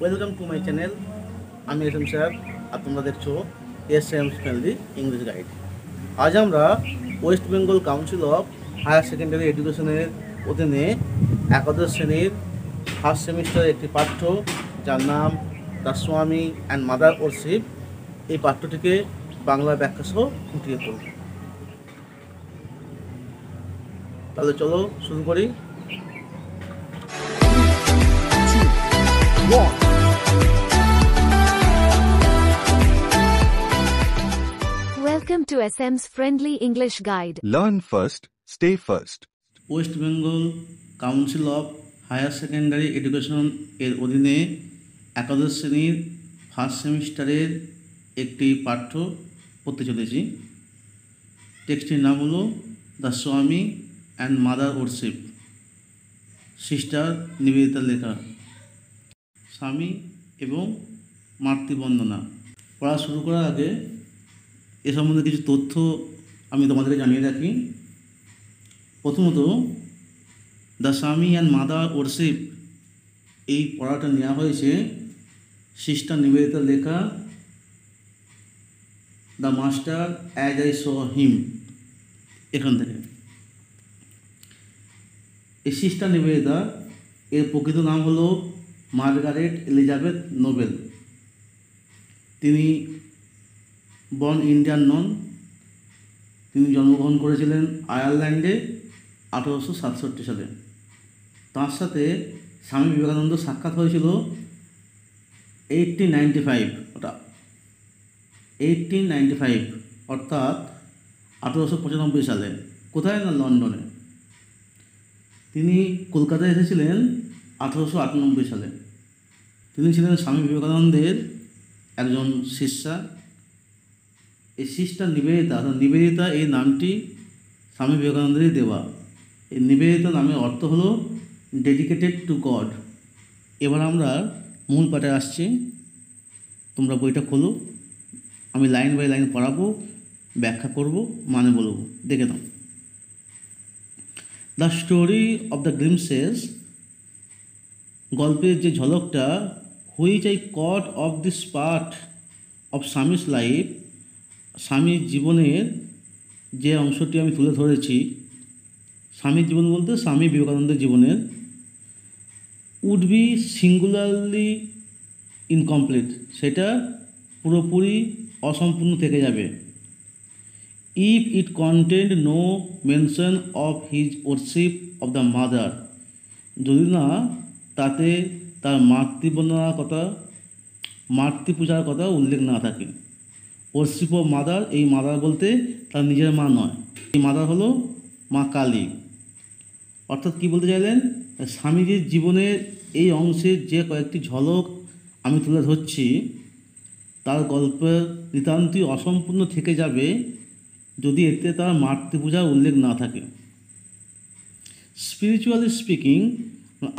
Welcome to my channel. আমি S M sir, আর তোমরা দেখছো এসএম ফ্যামিলি ইংলিশ গাইড। আজ আমরা West Bengal council of higher secondary এডুকেশনের অধীনে একাদশ শ্রেণীর ফার্স্ট সেমিস্টারের একটি পাঠ্য, যার নাম দ্য স্বামী অ্যান্ড মাদার ওরশিপ, এই পাঠ্যটিকে বাংলা ব্যাখ্যা সহ ফুটিয়ে তুলব। তাহলে চলো শুরু করি। Welcome to SM's Friendly English Guide. Learn first, stay first. West Bengal council of higher secondary education এর অধীনে একাদশ শ্রেণীর ফার্স্ট সেমিস্টারের একটি পাঠ্য পড়তে চলেছি। টেক্সটির নাম হলো দ্য স্বামী অ্যান্ড মাদার ওরশিপ, সিস্টার নিবেদিতার লেখা। স্বামী এবং মাতৃবন্দনা। পড়া শুরু করার আগে এ সম্বন্ধে কিছু তথ্য আমি তোমাদেরকে জানিয়ে রাখি। প্রথমত, দ্য স্বামী অ্যান্ড মাদার ওরশিপ এই পড়াটা নেওয়া হয়েছে সিস্টার নিবেদিতার লেখা the master as I saw him এখান থেকে। এই সিস্টার নিবেদিতা এর প্রকৃত নাম হলো মার্গারেট এলিজাবেথ নোবেল। তিনি বর্ন ইন্ডিয়ান নন। তিনি জন্মগ্রহণ করেছিলেন আয়ারল্যান্ডে 1867 সালে। তার সাথে স্বামী বিবেকানন্দ সাক্ষাৎ হয়েছিল 1895 অর্থাৎ 1895 সালে। কোথায় না? লন্ডনে। তিনি কলকাতায় এসেছিলেন 1898 সালে। তিনি ছিলেন স্বামী বিবেকানন্দের একজন শিষ্যা। এই সিস্টার নিবেদিতা এই নামটি স্বামী বিবেকানন্দেরই দেওয়া। এই নিবেদিতা নামের অর্থ হলো ডেডিকেটেড টু গড। এবার আমরা মূল পাঠে আসছি। তোমরা বইটা খোলো, আমি লাইন বাই লাইন পড়াবো, ব্যাখ্যা করব, মানে বলবো। দেখে নাও। The story of the glimpses, গল্পের যে ঝলকটা, which I caught of this part of Swami's life, স্বামীর জীবনের যে অংশটি আমি তুলে ধরেছি, স্বামীর জীবন বলতে স্বামী বিবেকানন্দের জীবনের, উড বি সিঙ্গুলারলি ইনকমপ্লিট, সেটা পুরোপুরি অসম্পূর্ণ থেকে যাবে, if it content no mention of his worship of the mother, যদি না তাতে তার মাতৃবন্দনার কথা, মাতৃপূজার কথা উল্লেখ না থাকে। ওরশিপ অফ মাদার, এই মাদার বলতে তার নিজের মা নয়, এই মাদার হলো মা কালী। অর্থাৎ কী বলতে চাইলেন? স্বামীজির জীবনের এই অংশের যে কয়েকটি ঝলক আমি তুলে ধরছি, তার গল্পের নিতান্তই অসম্পূর্ণ থেকে যাবে যদি এতে তার মাতৃপূজার উল্লেখ না থাকে। স্পিরিচুয়ালি স্পিকিং,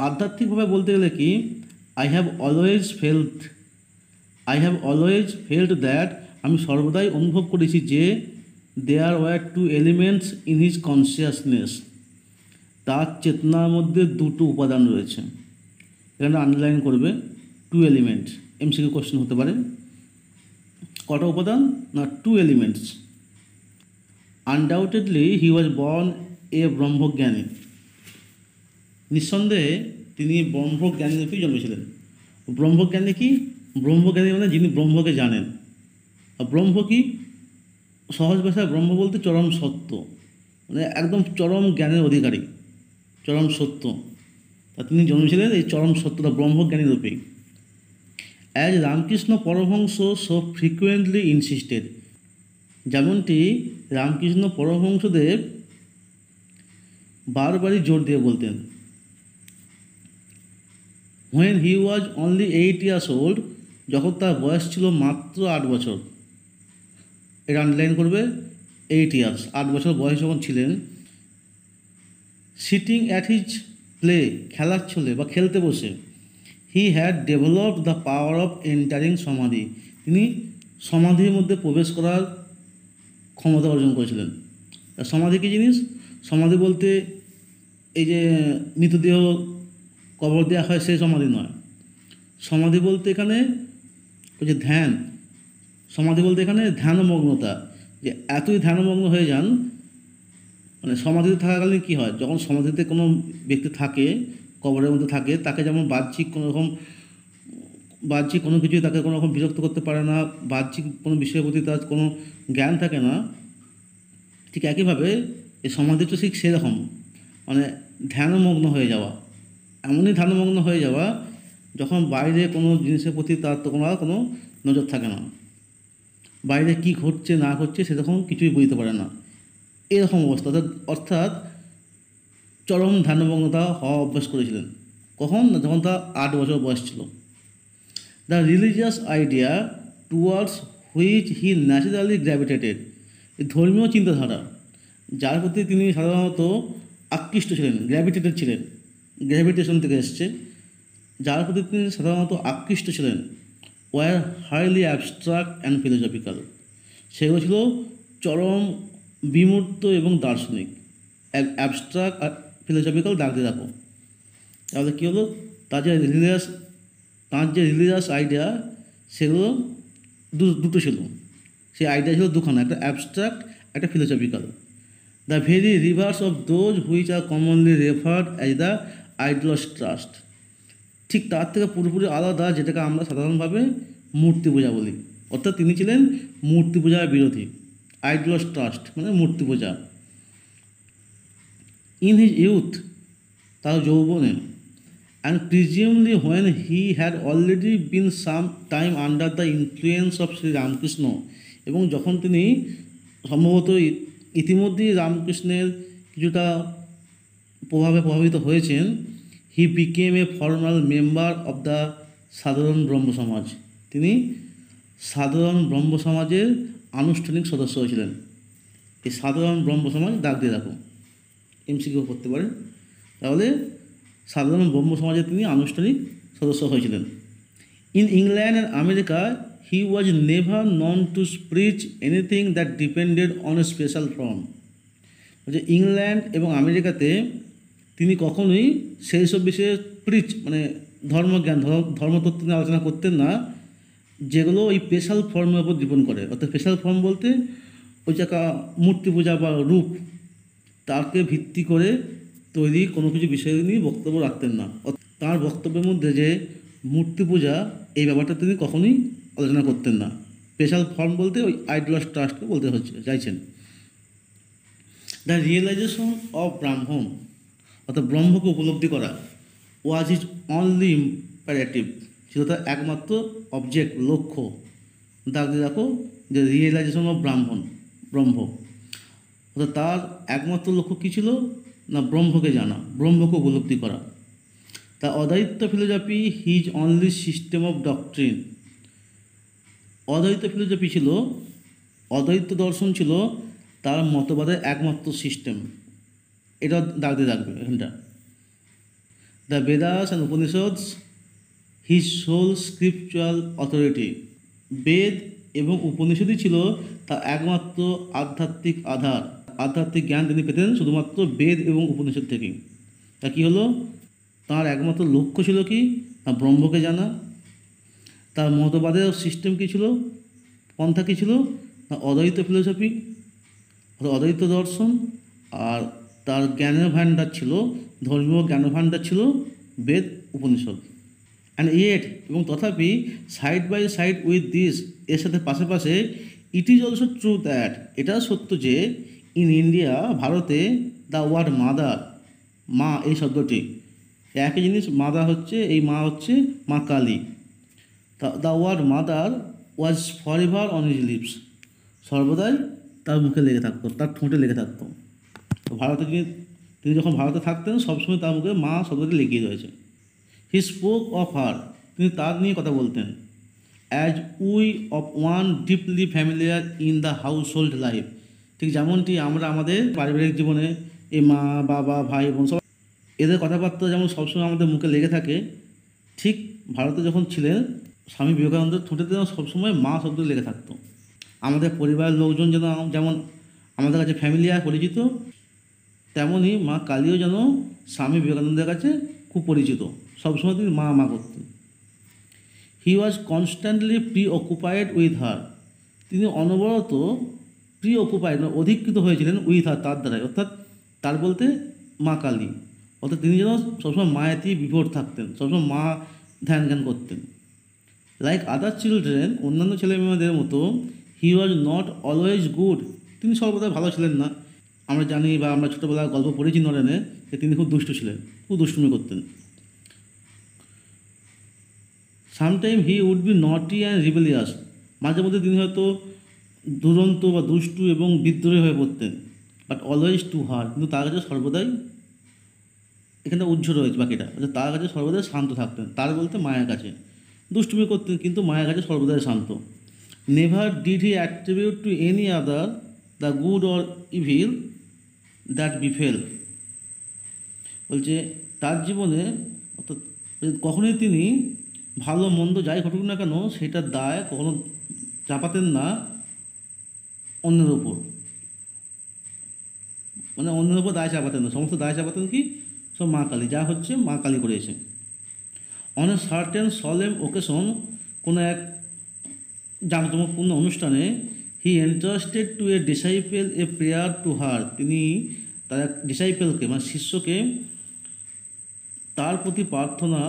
আধ্যাত্মিকভাবে বলতে গেলে কি, I have always felt that, আমি সর্বদাই অনুভব করেছি যে there were two elements in his consciousness, তার চেতনার মধ্যে দুটো উপাদান রয়েছে। এখানে আন্ডারলাইন করবে, টু এলিমেন্ট। এমসিকিউ কোশ্চেন হতে পারে। কটা উপাদান? না, two elements. Undoubtedly he was born a ব্রহ্মজ্ঞানী, নিঃসন্দেহে তিনি ব্রহ্মজ্ঞানী রূপেই জন্মেছিলেন। ব্রহ্মজ্ঞানী কি? ব্রহ্মজ্ঞানী মানে যিনি ব্রহ্মকে জানেন। আর ব্রহ্ম কি? সহজ ভাষায় ব্রহ্ম বলতে চরম সত্য, মানে একদম চরম জ্ঞানের অধিকারী, চরম সত্য। তা তিনি জন্মেছিলেন এই চরম সত্যটা ব্রহ্মজ্ঞানী রূপেই। As Ramakrishna Paramahamsa so frequently insisted, যেমনটি রামকৃষ্ণ পরমহংসদেব বারবারই জোর দিয়ে বলতেন। When he was only 8 years old, যখন তার বয়স ছিল মাত্র 8 বছর। এটা আন্ডারলাইন করবে, 8 years, 8 বছর বয়স যখন ছিলেন। সিটিং অ্যাট হিজ প্লে, খেলার ছলে বা খেলতে বসে, he had developed the power of entering সমাধি, তিনি সমাধির মধ্যে প্রবেশ করার ক্ষমতা অর্জন করেছিলেন। সমাধি কী জিনিস? সমাধি বলতে এই যে মৃতদেহ কবর দেওয়া হয় সেই সমাধি নয়। সমাধি বলতে এখানে ওই যে ধ্যান, সমাধি বলতে এখানে ধ্যানমগ্নতা, যে এতই ধ্যানমগ্ন হয়ে যান, মানে সমাধিতে থাকাকালীন কী হয়, যখন সমাধিতে কোনো ব্যক্তি থাকে, কবরের মধ্যে থাকে, তাকে যেমন বাহ্যিক কোনো কিছুই তাকে কোনো রকম বিরক্ত করতে পারে না, বাহ্যিক কোনো বিষয়ের প্রতি তার কোনো জ্ঞান থাকে না, ঠিক একইভাবে এই সমাধিটা ঠিক সেরকম, মানে ধ্যানমগ্ন হয়ে যাওয়া, এমনই ধ্যানমগ্ন হয়ে যাওয়া যখন বাইরে কোনো জিনিসের প্রতি তার তো কোনো নজর থাকে না, বাইরে কি ঘটছে না ঘটছে সেরকম কিছুই বুঝতে পারে না, এরকম অবস্থা। অর্থাৎ চরম ধ্যানমগ্নতা হওয়া অভ্যাস করেছিলেন। কখন না, যখন তার 8 বছর বয়স ছিল। The religious idea towards which he naturally gravitated, এই ধর্মীয় চিন্তাধারা যার প্রতি তিনি সাধারণত আকৃষ্ট ছিলেন, গ্র্যাভিটেটেড ছিলেন, গ্র্যাভিটেশন থেকে এসছে, যার প্রতি তিনি সাধারণত আকৃষ্ট ছিলেন, were highly abstract and philosophical, সেগুলো ছিল চরম বিমূর্ত এবং দার্শনিক। অ্যাবস্ট্রাক্ট আর ফিলোসফিক্যাল দাগ দিয়ে রাখো। তাহলে কী হলো, তার যে রিলিজিয়াস আইডিয়া সেগুলো দুটো ছিল, সেই আইডিয়া ছিল দুখানা, একটা অ্যাবস্ট্রাক্ট, একটা philosophical. The very reverse of those which are commonly referred as the idols trust, ঠিক তার থেকে পুরোপুরি আলাদা, যেটাকে আমরা সাধারণভাবে মূর্তি পূজা বলি। অর্থাৎ তিনি ছিলেন মূর্তি পূজার বিরোধী, আইডলস ট্রাস্ট মানে মূর্তি পূজা। ইন হিজ ইউথ, তার যৌবনে, and presumably when he had already been some time under the influence of Sri Ramakrishna, এবং যখন তিনি সম্ভবত ইতিমধ্যেই রামকৃষ্ণের কিছুটা প্রভাবে প্রভাবিত হয়েছেন, he became a formal member of the সাধারণ ব্রহ্ম সমাজ, তিনি সাধারণ ব্রহ্ম সমাজের আনুষ্ঠানিক সদস্য হয়েছিলেন। এই সাধারণ ব্রহ্ম সমাজ দাগ দিয়ে রাখো, এমসিকিউ করতে পারেন। তাহলে সাধারণ ব্রহ্ম সমাজের তিনি আনুষ্ঠানিক সদস্য হয়েছিলেন। In England and America he was never known to preach anything that depended on a special form, যে ইংল্যান্ড এবং আমেরিকাতে তিনি কখনোই সেই সব বিষয়ে প্রিচ মানে ধর্মজ্ঞান ধর্মতত্ত্ব নিয়ে আলোচনা করতেন না, যেগুলো ওই স্পেশাল ফর্মের উপর ডিপেন্ড করে। অর্থাৎ স্পেশাল ফর্ম বলতে ওই জায়গা মূর্তি পূজা বা রূপ, তাকে ভিত্তি করে তৈরি কোনো কিছু বিষয় নিয়ে বক্তব্য রাখতেন না। তার বক্তব্যের মধ্যে যে মূর্তি পূজা, এই ব্যাপারটা তিনি কখনোই আলোচনা করতেন না। স্পেশাল ফর্ম বলতে ওই আইডলস ট্রাস্টকে বলতে চাইছেন। দ্য রিয়েলাইজেশন অফ ব্রাহ্মণ, অর্থাৎ ব্রহ্মকে উপলব্ধি করা, ওয়াজ ইজ অনলি ইম্পারেটিভ, ছিল তার একমাত্র অবজেক্ট, লক্ষ্য। দাগ দিয়ে রাখো যে রিয়েলাইজেশন অফ ব্রহ্ম, অর্থাৎ তার একমাত্র লক্ষ্য কী ছিল না, ব্রহ্মকে জানা, ব্রহ্মকে উপলব্ধি করা। দ্য অদ্বৈত philosophy his only system of doctrine, অদ্বৈত ফিলোসফি ছিল, অদ্বৈত দর্শন ছিল তার মতবাদের একমাত্র সিস্টেম। এটা দাগ দিয়ে রাখবে এখানটা। The Vedas and Upanishads his sole scriptural authority, বেদ এবং উপনিষদই ছিল তার একমাত্র আধ্যাত্মিক আধার। আধ্যাত্মিক জ্ঞান তিনি পেতেন শুধুমাত্র বেদ এবং উপনিষদ থেকেই। তা কী হলো, তার একমাত্র লক্ষ্য ছিল কি না, ব্রহ্মকে জানা। তার মতবাদের সিস্টেম কী ছিল, পন্থা কী ছিল না, অদ্বৈত ফিলোসফি, অদ্বৈত দর্শন। আর তার জ্ঞানের ভাণ্ডার ছিল, ধর্মীয় জ্ঞানের ভাণ্ডার ছিল বেদ উপনিষদ। অ্যান্ড ইয়েট, এবং তথাপি side by side with this, এর সাথে পাশে পাশে, it is also true that, এটা সত্য যে ইন ইন্ডিয়া, ভারতে, দ্য ওয়ার্ড মাদার, মা এই শব্দটি একই জিনিস। মাদার হচ্ছে, এই মা হচ্ছে মা Kali. The word mother was for ever on his lips, সর্বদাই তার মুখে লেগে থাকতো, তার ঠোঁটে লেগে থাকতো। তো ভারতে তিনি যখন ভারতে থাকতেন সবসময় তার মুখে মা শব্দটি লেগেই রয়েছে। হি স্পোক অফ হার, তিনি তার নিয়ে কথা বলতেন। As we of one deeply familiar in the house hold life, ঠিক যেমনটি আমরা আমাদের পারিবারিক জীবনে এই মা বাবা ভাই বোন সব এদের কথাবার্তা যেমন সবসময় আমাদের মুখে লেগে থাকে, ঠিক ভারতে যখন ছিলেন স্বামী বিবেকানন্দের ঠোঁটেতে সবসময় মা শব্দ লেগে থাকতো। আমাদের পরিবারের লোকজন যেমন আমাদের কাছে ফ্যামিলিয়ার পরিচিত, তেমনই মা কালীও যেন স্বামী বিবেকানন্দের কাছে খুব পরিচিত, সবসময় তিনি মা করতেন। He was constantly preoccupied with her, তিনি অনবরত প্রি অকুপাইড মানে অধিকৃত হয়েছিলেন উইথ হার, তার দ্বারাই, অর্থাৎ তার বলতে মা কালী, অর্থাৎ তিনি যেন সবসময় মায়াতেই বিভোর থাকতেন, সবসময় মা ধ্যান জ্ঞান করতেন। লাইক আদার চিলড্রেন, অন্যান্য ছেলেমেয়েদের মতো, হি ওয়াজ নট অলওয়েজ গুড, তিনি সর্বদা ভালো ছিলেন না। আমরা জানি বা আমরা ছোটোবেলায় গল্প পড়েছি নরেনে যে তিনি খুব দুষ্ট ছিলেন, খুব দুষ্টুমি করতেন। সামটাইম হি উড বি নটি অ্যান্ড রিবেলিয়াস, মাঝে মধ্যে তিনি হয়তো দুরন্ত বা দুষ্টু এবং বিদ্রোহী হয়ে পড়তেন। বাট অলওয়েজ টু হার, কিন্তু তার কাছে সর্বদাই, এখানে উজ্জ্ব রয়েছে বাকিটা, তার কাছে সর্বদাই শান্ত থাকতেন, তার বলতে মায়ের কাছে। দুষ্টুমি করতেন কিন্তু মায়ের কাছে সর্বদাই শান্ত। Never did he attribute to any other the good or evil that befell, বলছে তার জীবনে অর্থাৎ কখনোই তিনি ভালো মন্দ যাই ঘটুক না কেন সেটার দায় কখনো চাপাতেন না অন্যের ওপর, মানে অন্যের ওপর দায় চাপাতেন না, সমস্ত দায় চাপাতেন কি সব মা কালী, যা হচ্ছে মা কালী করেছে। On a certain solemn occasion, কোনো এক জাঁকজমকপূর্ণ অনুষ্ঠানে, he entrusted to a disciple a prayer to her, তিনি তার এক ডিসাইপেলকে মানে শিষ্যকে তার প্রতি প্রার্থনা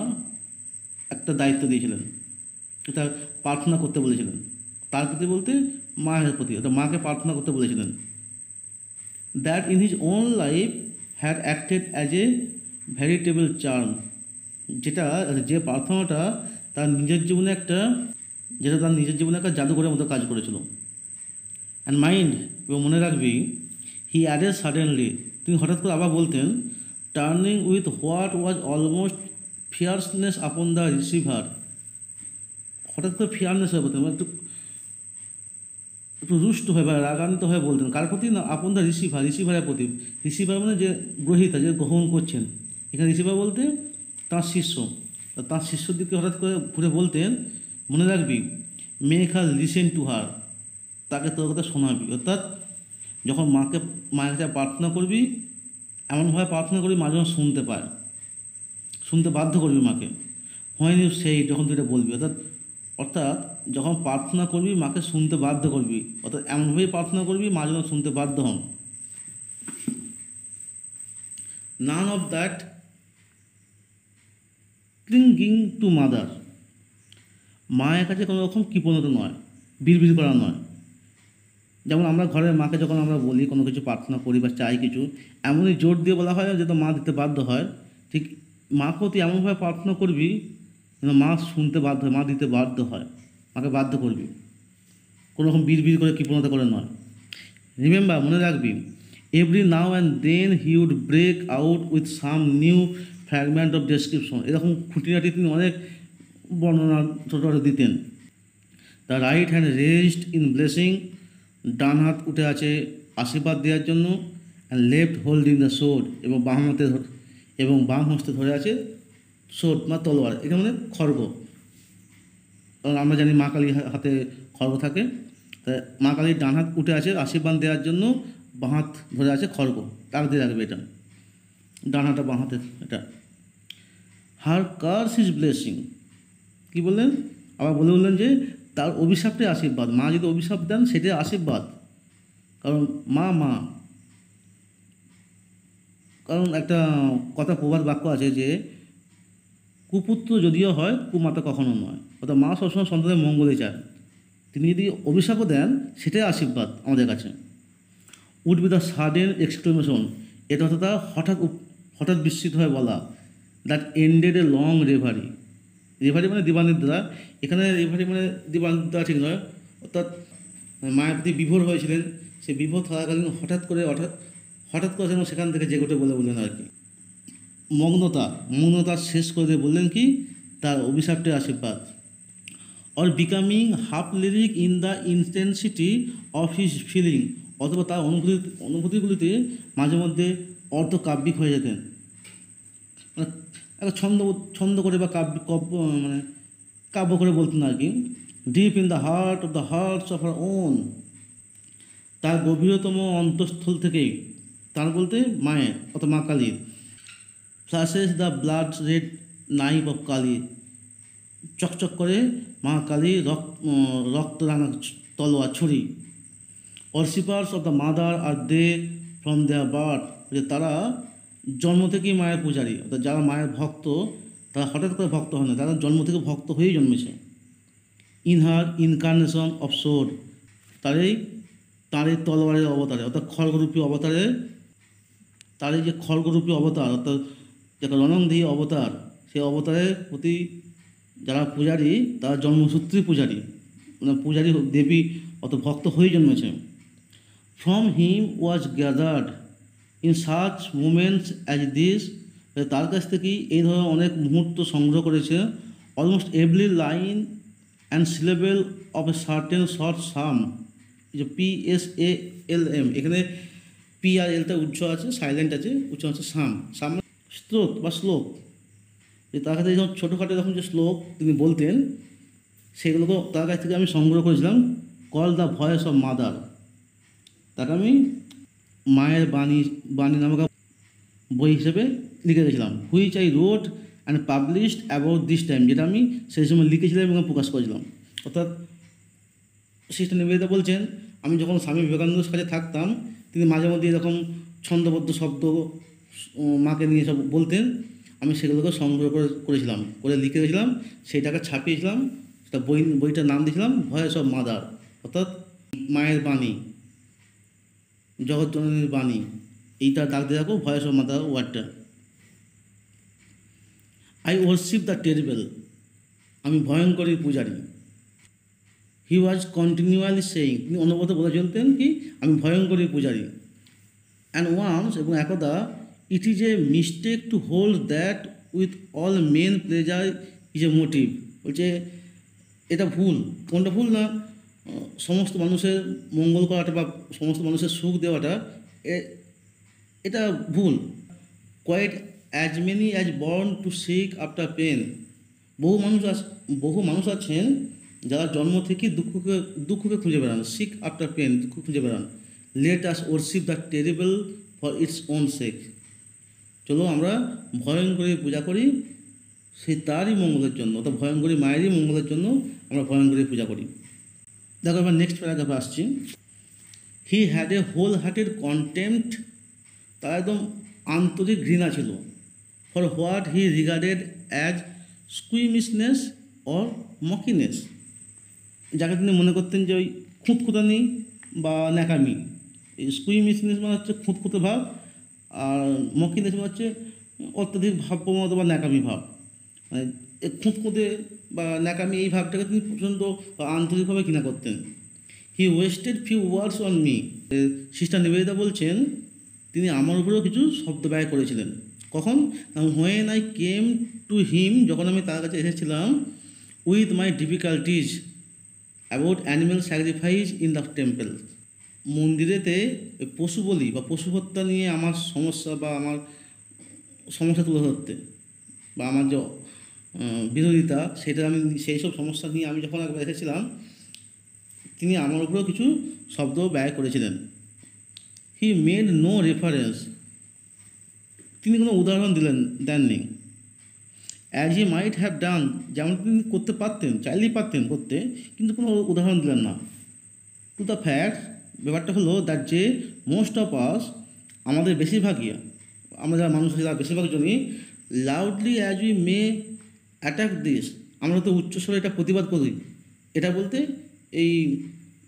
একটা দায়িত্ব দিয়েছিলেন, তার প্রার্থনা করতে বলেছিলেন, তার প্রতি বলতে মায়ের প্রতি, অর্থাৎ মাকে প্রার্থনা করতে বলেছিলেন। That in his own life had acted as a veritable charm, যেটা যে প্রার্থনাটা তার নিজের জীবনে একটা, যেটা তার নিজের জীবনে একটা জাদুঘরের মতো কাজ করেছিল। অ্যান্ড মাইন্ড, এবং মনে রাখবি, হি অ্যাডেড সাডেনলি, তিনি হঠাৎ করে আবার বলতেন, turning with what was almost fierceness upon the receiver, হঠাৎ করে ফিয়ারনেস হয়ে বলতেন, একটু একটু রুষ্ট হয়ে বা রাগান্বিত হয়ে বলতেন, কার প্রতি না, আপন দ্য রিসিভার, রিসিভারের প্রতি। রিসিভার মানে যে গ্রহীতা, যে গ্রহণ করছেন, এখানে রিসিভার বলতে তাঁর শিষ্য, তাঁর শিষ্যর দিকে হঠাৎ করে ঘুরে বলতেন, মনে রাখবি, make her listen to her, তাকে তোর কথা শোনাবি, অর্থাৎ যখন মায়ের কাছে প্রার্থনা করবি এমনভাবে প্রার্থনা করবি মা যেন শুনতে পায়, শুনতে বাধ্য করবি মাকে। হোয়েন ইউ সেই, যখন তুই এটা বলবি, অর্থাৎ যখন প্রার্থনা করবি মাকে শুনতে বাধ্য করবি, অর্থাৎ এমনভাবেই প্রার্থনা করবি মা যেন শুনতে বাধ্য হন। None of that ক্লিঙ্গিং to mother, মায়ের কাছে কোনো রকম কৃপণতা নয়, বিড়বিড় করা নয়। যেমন আমরা ঘরের মাকে যখন আমরা বলি কোনো কিছু প্রার্থনা করি বা চাই কিছু, এমনই জোর দিয়ে বলা হয় যাতে মা দিতে বাধ্য হয়, ঠিক মাকেও তুই এমনভাবে প্রার্থনা করবি যেন মা শুনতে বাধ্য হয়, মা দিতে বাধ্য হয়, মাকে বাধ্য করবি, কোনো রকম বিড়বিড় করে কৃপণতা করে নয়। রিমেম্বার, মনে রাখবি, every now and then he would break out with some new fragment of description, এরকম খুঁটিনাটি তিনি অনেক বর্ণনা ছোটো দিতেন। The right hand raised in blessing, ডান হাত উঠে আছে আশীর্বাদ দেওয়ার জন্য। And left holding the sword, এবং বাম হস্তে ধরে আছে সোর্ড বা তলোয়ার, এটা মানে খড়গ, কারণ আমরা জানি মা কালীর হাতে খড়গ থাকে, তাই মা কালীর ডান হাত উঠে আছে আশীর্বাদ দেওয়ার জন্য, বাঁ হাত ধরে আছে খড়গ, তার দিয়ে রাখবে এটা, ডান হাতটা বাঁ হাতে এটা। হার কার্স ইজ ব্লেসিং, কী বললেন, আবার বললেন যে তার অভিশাপটাই আশীর্বাদ, মা যদি অভিশাপ দেন সেটাই আশীর্বাদ, কারণ কারণ একটা কথা প্রবাদ বাক্য আছে যে কুপুত্র যদিও হয় কুমাতা কখনো নয়, অর্থাৎ মা সবসময় সন্তানের মঙ্গলই চান, তিনি যদি অভিশাপও দেন সেটাই আশীর্বাদ আমাদের কাছে। Would be the sudden exclamation, এটা হঠাৎ বিস্মিত হয়ে বলা, that ended a long reverie, reverie মানে দিবানিদ্রা, এখানে রেভারি মানে দিবানিদ্রা ঠিক নয়, অর্থাৎ মায়ের প্রতি বিভোর হয়েছিলেন, সেই বিভোর থাকাকালীন হঠাৎ করে যেন সেখান থেকে জেগে উঠে বললেন আর কি, মগ্নতা শেষ করে দিয়ে বললেন কি, তার অভিশাপটি আশীর্বাদ। Or becoming half lyric in the intensity of his feeling, অথবা তার অনুভূতিগুলিতে মাঝে মধ্যে অর্ধকাব্যিক হয়ে যেতেন, মানে একটা ছন্দ করে বা কাব্য করে বলতেন আর কি। Deep in the heart of the hearts of our own, তার গভীরতম অন্তঃস্থল থেকেই, তার বলতে মায়ের অথবা মা কালীর, flashes the blood red knife of Kali, চকচক করে মা কালীর রক্তরাঙা তলোয়ার ছুরি। Worshippers of the mother are they from their birth, যে তারা জন্ম থেকেই মায়ের পূজারী, অর্থাৎ যারা মায়ের ভক্ত তারা হঠাৎ করে ভক্ত হয় না, তারা জন্ম থেকে ভক্ত হয়েই জন্মেছে। In her incarnation of sort, তার এই তলোয়ারের অবতারে, অর্থাৎ খড়গরূপী অবতারে, তার এই যে খড়গরূপী অবতার, অর্থাৎ যেটা রণংদেহী অবতার, সেই অবতারের প্রতি যারা পূজারী তারা জন্মসূত্রেই পূজারী, মানে পূজারী দেবী অত ভক্ত হয়েই জন্মেছে। From him was gathered in such moments as this, তার কাছ থেকেই এই ধরনের অনেক মুহূর্ত সংগ্রহ করেছে। Almost every line and syllable of a certain short psalm, যে PSALM, এখানে পি আর এলটা উচ্চ আছে, সাইলেন্ট আছে, উচ্চ আছে সাম। সাম স্রোত বা শ্লোক, যে তার কাছে যখন ছোটোখাটো এরকম যে শ্লোক তিনি বলতেন সেগুলোকে তার কাছ থেকে আমি সংগ্রহ করেছিলাম। Call the voice of mother, তাকে আমি মায়ের বাণী নামক বই হিসেবে লিখে রেখেছিলাম। Which I রোট and published about this time, যেটা আমি সেই সময় লিখেছিলাম এবং প্রকাশ করেছিলাম। অর্থাৎ সিস্টার নিবেদিতা বলছেন, আমি যখন স্বামী বিবেকানন্দের কাছে থাকতাম তিনি মাঝে মধ্যে এরকম ছন্দবদ্ধ শব্দ মাকে নিয়ে সব বলতেন, আমি সেগুলোকে সংগ্রহ করেছিলাম, করে লিখে রেখেছিলাম, সেইটাকে ছাপিয়েছিলাম। সেটা বইটার নাম দিয়েছিলাম ভয়েস অফ মাদার, অর্থাৎ মায়ের বাণী, জগৎজননীর বাণী। এইটা ডাক দিয়ে রাখো ভয়েস অফ মাদার ওয়ার্ডটা। আই ওয়ার্শিপ দ্য টেরিবল, আমি ভয়ঙ্করী পূজারী। হি ওয়াজ কন্টিনিউয়ালি সেইং, তিনি অনবরত বলে চলতেন কি আমি ভয়ঙ্করী পূজারী। অ্যান্ড ওয়ান্স, এবং একদা, it is a mistake to hold that with all men pleasure is a motive, বলছে এটা ভুল। কোনটা ভুল না, সমস্ত মানুষের মঙ্গল করাটা বা সমস্ত মানুষের সুখ দেওয়াটা এটা ভুল। Quite as many as born to seek after pain, বহু মানুষ আছেন যারা জন্ম থেকে দুঃখকে খুঁজে বেড়ান, সিক আফটার পেন, দুঃখ খুঁজে বেড়ান। Let us worship the terrible for its own sake, চলো আমরা ভয়ঙ্করী পূজা করি, সেই তারই মঙ্গলের জন্য, অর্থাৎ ভয়ঙ্করী মায়েরই মঙ্গলের জন্য আমরা ভয়ঙ্করী পূজা করি। দেখো এবার নেক্সট প্যারাগ্রাফে আসছি। He had a whole hearted contempt, তার একদম আন্তরিক ঘৃণা ছিল। For what he regarded as squeamishness or mawkishness, যাকে তিনি মনে করতেন যে ওই খুঁতখুঁতানি বা ন্যাকামি। এই স্কুইমিশনেস মানে হচ্ছে খুঁতখুঁতে ভাব, আর মকিনেস মানে হচ্ছে অত্যধিক ভাবপ্রবণতা বা ন্যাকামি ভাব। মানে খুঁতখুঁতে বা ন্যাকামি এই ভাবটাকে তিনি প্রচণ্ড আন্তরিকভাবে ঘৃণা করতেন। He wasted few words on me, sister Nivedita বলছেন তিনি আমার উপরেও কিছু শব্দ ব্যয় করেছিলেন। কখন, when I came to him, যখন আমি তার কাছে এসেছিলাম, with my difficulties about animal sacrifice in the temple, মন্দিরেতে পশু বলি বা পশু হত্যা নিয়ে আমার সমস্যা বা আমার সমস্যা তুলে ধরতে বা আমার যে বিরোধিতা, সেটা আমি সেই সব সমস্যা নিয়ে আমি যখন একবার এসেছিলাম তিনি আমার উপরেও কিছু শব্দ ব্যয় করেছিলেন। হি মেড নো রেফারেন্স, তিনি কোনো উদাহরণ দেননি। As he might have done, যেমন তিনি করতে পারতেন, চাইলেই পারতেন করতে, কিন্তু কোনো উদাহরণ দিলেন না। টু দ্য ফ্যাক্ট, ব্যাপারটা হলো দ্যাট যে মোস্ট অফ আস, আমাদের বেশিরভাগই, আমরা যারা মানুষ আছি তারা বেশিরভাগ জনই, loudly as we may attack this, আমরা তো উচ্চস্বরে এটা প্রতিবাদ করি। এটা বলতে এই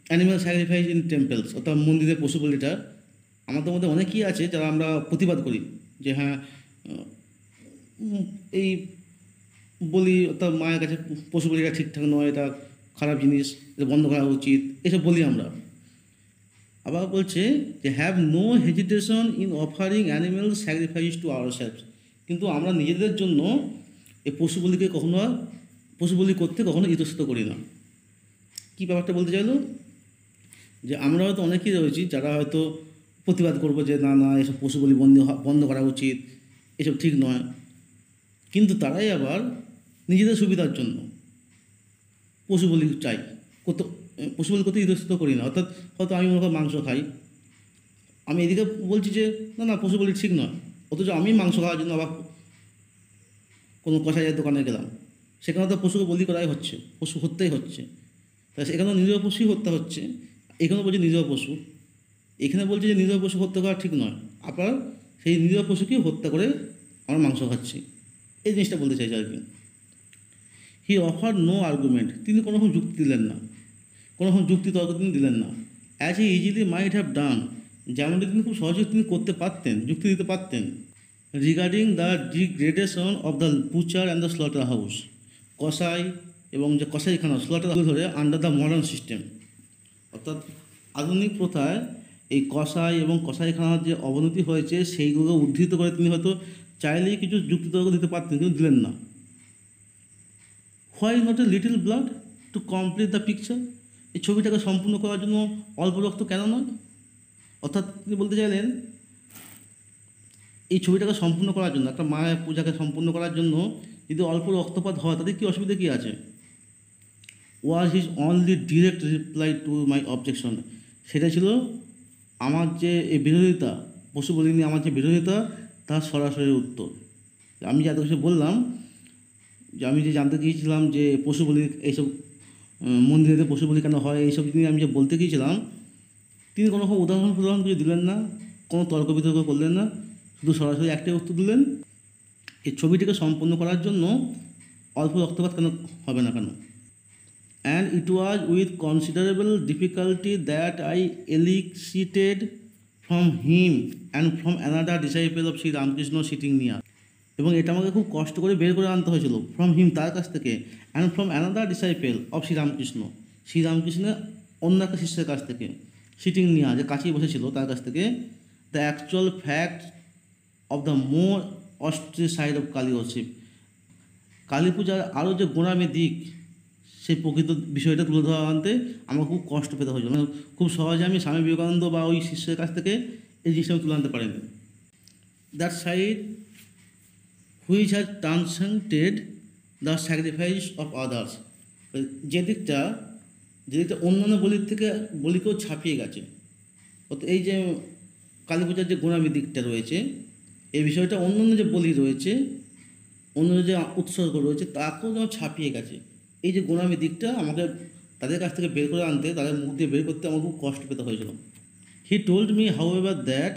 অ্যানিম্যাল স্যাক্রিফাইস ইন টেম্পলস, অর্থাৎ মন্দিরের পশু বলিটা আমাদের মধ্যে অনেকেই আছে যারা আমরা প্রতিবাদ করি যে হ্যাঁ এই বলি, অর্থাৎ মায়ের কাছে পশু বলিটা ঠিকঠাক নয়, এটা খারাপ জিনিস, এটা বন্ধ করা উচিত, এসব বলি আমরা। আবার বলছে যে have no hesitation in offering animal sacrifice to ourselves, কিন্তু আমরা নিজেদের জন্য এই পশু বলি করতে কখনো ইতস্তত করি না। কী ব্যাপারটা বলতে চাইলো, যে আমরা হয়তো অনেকেই রয়েছি যারা হয়তো প্রতিবাদ করবো যে না না এসব পশু বলি বন্ধ করা উচিত, এসব ঠিক নয়, কিন্তু তারাই আবার নিজেদের সুবিধার জন্য পশু বলি চাই, পশু বলি করতে ইতস্তত করি না। অর্থাৎ হয়তো আমি মনে করি মাংস খাই, আমি এদিকে বলছি যে না না পশু বলি ঠিক নয়, অথচ আমি মাংস খাওয়ার জন্য আবার কোনো কষাইয়ের দোকানে গেলাম, সেখানে তো পশুকে বলি করাই হচ্ছে, পশু হত্যাই হচ্ছে। তাই এখানেও নিরীহ পশুই হত্যা হচ্ছে, এখানেও বলছে নিরীহ পশু, এখানে বলছে যে নিরীহ পশু হত্যা করা ঠিক নয়, আবার সেই নিরীহ পশুকেই হত্যা করে আমরা মাংস খাচ্ছি, এই জিনিসটা বলতে চাইছে আর কি। হি অফার নো আর্গুমেন্ট, তিনি কোনো রকম যুক্তি দিলেন না, কোনো রকম যুক্তি তর্ক তিনি দিলেন না। As he easily might have done, যেমনটি তিনি খুব সহজেই তিনি করতে পারতেন, যুক্তি দিতে পারতেন। Regarding the degradation of the butcher and the slaughter house, কসাই এবং যে কসাইখানা স্লটার হাউস ধরে আন্ডার দ্য মডার্ন সিস্টেম, অর্থাৎ আধুনিক প্রথায় এই কসাই এবং কসাইখানার যে অবনতি হয়েছে সেইগুলো উদ্ধৃত করে তিনি হয়তো চাইলেই কিছু যুক্তিতর্ক দিতে পারতেন, কিন্তু দিলেন না। Why not a little blood to complete the picture, এই ছবিটাকে সম্পূর্ণ করার জন্য অল্প রক্ত কেন নয়? অর্থাৎ তিনি বলতে চাইলেন এই ছবিটাকে সম্পূর্ণ করার জন্য, একটা মায়ের পূজাকে সম্পূর্ণ করার জন্য যদি অল্প রক্তপাত হয় তাদের কী অসুবিধা কী আছে? Was his only direct reply to my objection, সেটা ছিল আমার যে এই বিরোধিতা, পশু বলি নিয়ে আমার যে বিরোধিতা তার সরাসরি উত্তর। আমি যে এত কিছু বললাম, যে আমি যে জানতে গিয়েছিলাম যে পশু বলি এইসব মন্দিরেতে পশু বলি কেন হয়, এইসব নিয়ে আমি যে বলতে গিয়েছিলাম, তিনি কোনো রকম উদাহরণ কিছু দিলেন না, কোনো তর্ক বিতর্ক করলেন না, শুধু সরাসরি একটাই উত্তর দিলেন, এই ছবিটিকে সম্পূর্ণ করার জন্য অল্প রক্তপাত কেন হবে না কেন। And it was with considerable difficulty that I elicited from him and from another disciple of Sri Ramakrishna sitting near, এবং এটা আমাকে খুব কষ্ট করে বের করে আনতে হয়েছিল, ফ্রম হিম তার কাছ থেকে, and from another disciple of শ্রীরামকৃষ্ণের অন্য একটা শিষ্যের কাছ থেকে, সিটিং নিয়া যে কাছেই বসেছিল তার কাছ থেকে, the actual fact of the more austere side of Kali worship, Kali পূজার আরও যে গোড়ামি দিক সেই প্রকৃত বিষয়টা তুলে ধরা আনতে আমার খুব কষ্ট পেতে হয়েছিল, মানে খুব সহজে আমি স্বামী বিবেকানন্দ বা ওই শিষ্যের কাছ থেকে এই জিনিসটা আমি তুলে আনতে পারিনি। That side which has transcended the sacrifice of others, যে দিকটা অন্যান্য বলির থেকে বলিকেও ছাপিয়ে গেছে, অর্থাৎ এই যে কালী পূজার যে গোড়ামি দিকটা রয়েছে, এই বিষয়টা অন্যান্য যে বলি রয়েছে, অন্য যে উৎসর্গ রয়েছে তাকেও যেন ছাপিয়ে গেছে। এই যে গোড়ামি দিকটা আমাকে তাদের কাছ থেকে বের করে আনতে, তাদের মুখ দিয়ে বের করতে আমার খুব কষ্ট পেতে হয়েছিল। He told me however that,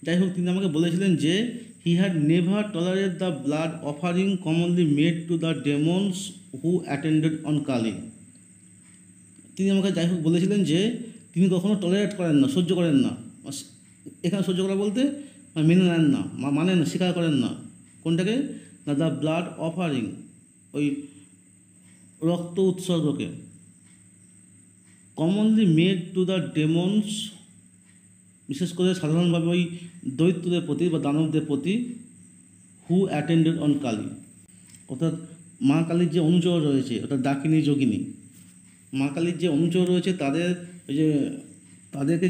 যাই হোক তিনি আমাকে বলেছিলেন যে he had never tolerated the blood offering commonly made to the demons who attended on Kali, তিনি আমাকে যাই হোক বলেছিলেন যে তিনি কখনো টলারেট করেন না, সহ্য করেন না। এখানে সহ্য করা বলতে মেনে নেন না, মানেন না, স্বীকার করেন না কোনটাকে, না দ্য ব্লাড অফারিং, ওই রক্ত উৎসর্গকে, commonly made to the demons, বিশেষ করে সাধারণভাবে ওই দৈত্যদের প্রতি বা দানবদের প্রতি, হু অ্যাটেন্ডেড অন কালী, অর্থাৎ মা কালীর যে অনুচর রয়েছে, অর্থাৎ ডাকিনী যোগিনী, মা কালীর যে অনুচর রয়েছে তাদের ওই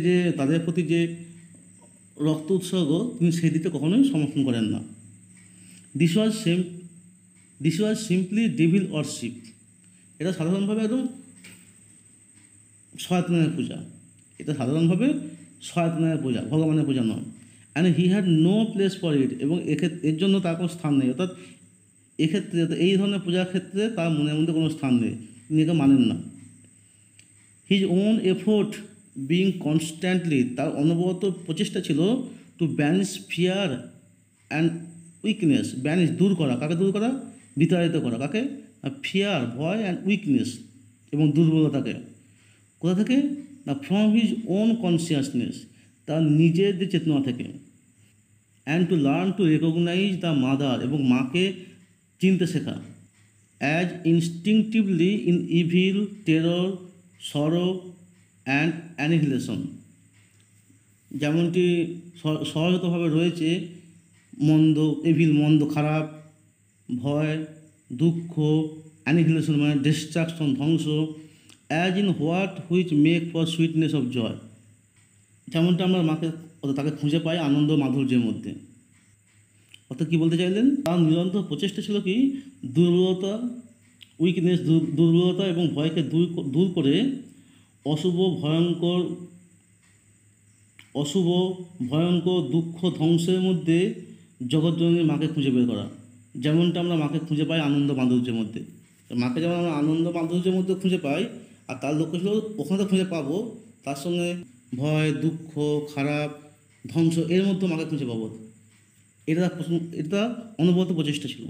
যে তাদের প্রতি যে রক্ত উৎসর্গ তিনি সেই দিকে কখনোই সমর্থন করেন না। This was simply devil warship, এটা সাধারণভাবে একদম শয়তানের পূজা, এটা সাধারণভাবে শয়তানের পূজা, ভগবানের পূজা নয়। And he had no place for it, এবং এর জন্য তার কোনো স্থান নেই, অর্থাৎ এক্ষেত্রে এই ধরনের পূজার ক্ষেত্রে তার মনের মধ্যে কোনো স্থান নেই, তিনি একে মানেন না। His own effort being constantly, তার অনবরত প্রচেষ্টা ছিল to banish fear and weakness, banish দূর করা, কাকে দূর করা, বিতাড়িত করা, কাকে, ফিয়ার ভয় অ্যান্ড উইকনেস এবং দুর্বলতাকে, কোথা থেকে, না ফ্রম হিজ ওন কনসিয়াসনেস, তার নিজের যে চেতনা থেকে, and to learn to recognise the mother, এবং মাকে চিনতে শেখা, as instinctively in evil, terror, sorrow and annihilation, যেমনটি সহজাতভাবে রয়েছে মন্দ, এভিল মন্দ, খারাপ, ভয়, দুঃখ, অ্যানিহিলেশন মানে ডিস্ট্রাকশন, ধ্বংস, as in what which make for sweetness of joy, যেমনটা আমরা মাকে তাকে খুঁজে পাই আনন্দ মাধুর্যের মধ্যে। অর্থাৎ কী বলতে চাইলেন, তার নিরন্তর প্রচেষ্টা ছিল কি, দুর্বলতা, উইকনেস, দুর্বলতা এবং ভয়কে দূর করে অশুভ ভয়ঙ্কর দুঃখ ধ্বংসের মধ্যে জগৎজননী মাকে খুঁজে বের করা, যেমনটা আমরা মাকে খুঁজে পাই আনন্দ মাধুর্যের মধ্যে। মাকে যেমন আমরা আনন্দ মাধুর্যের মধ্যে খুঁজে পাই, আর তার লক্ষ্য ছিল ওখানে তো খুঁজে পাবো, তার সঙ্গে ভয়, দুঃখ, খারাপ, ধ্বংস এর মধ্যে মাকে খুঁজে পাবো। এটা অনবরত প্রচেষ্টা ছিল।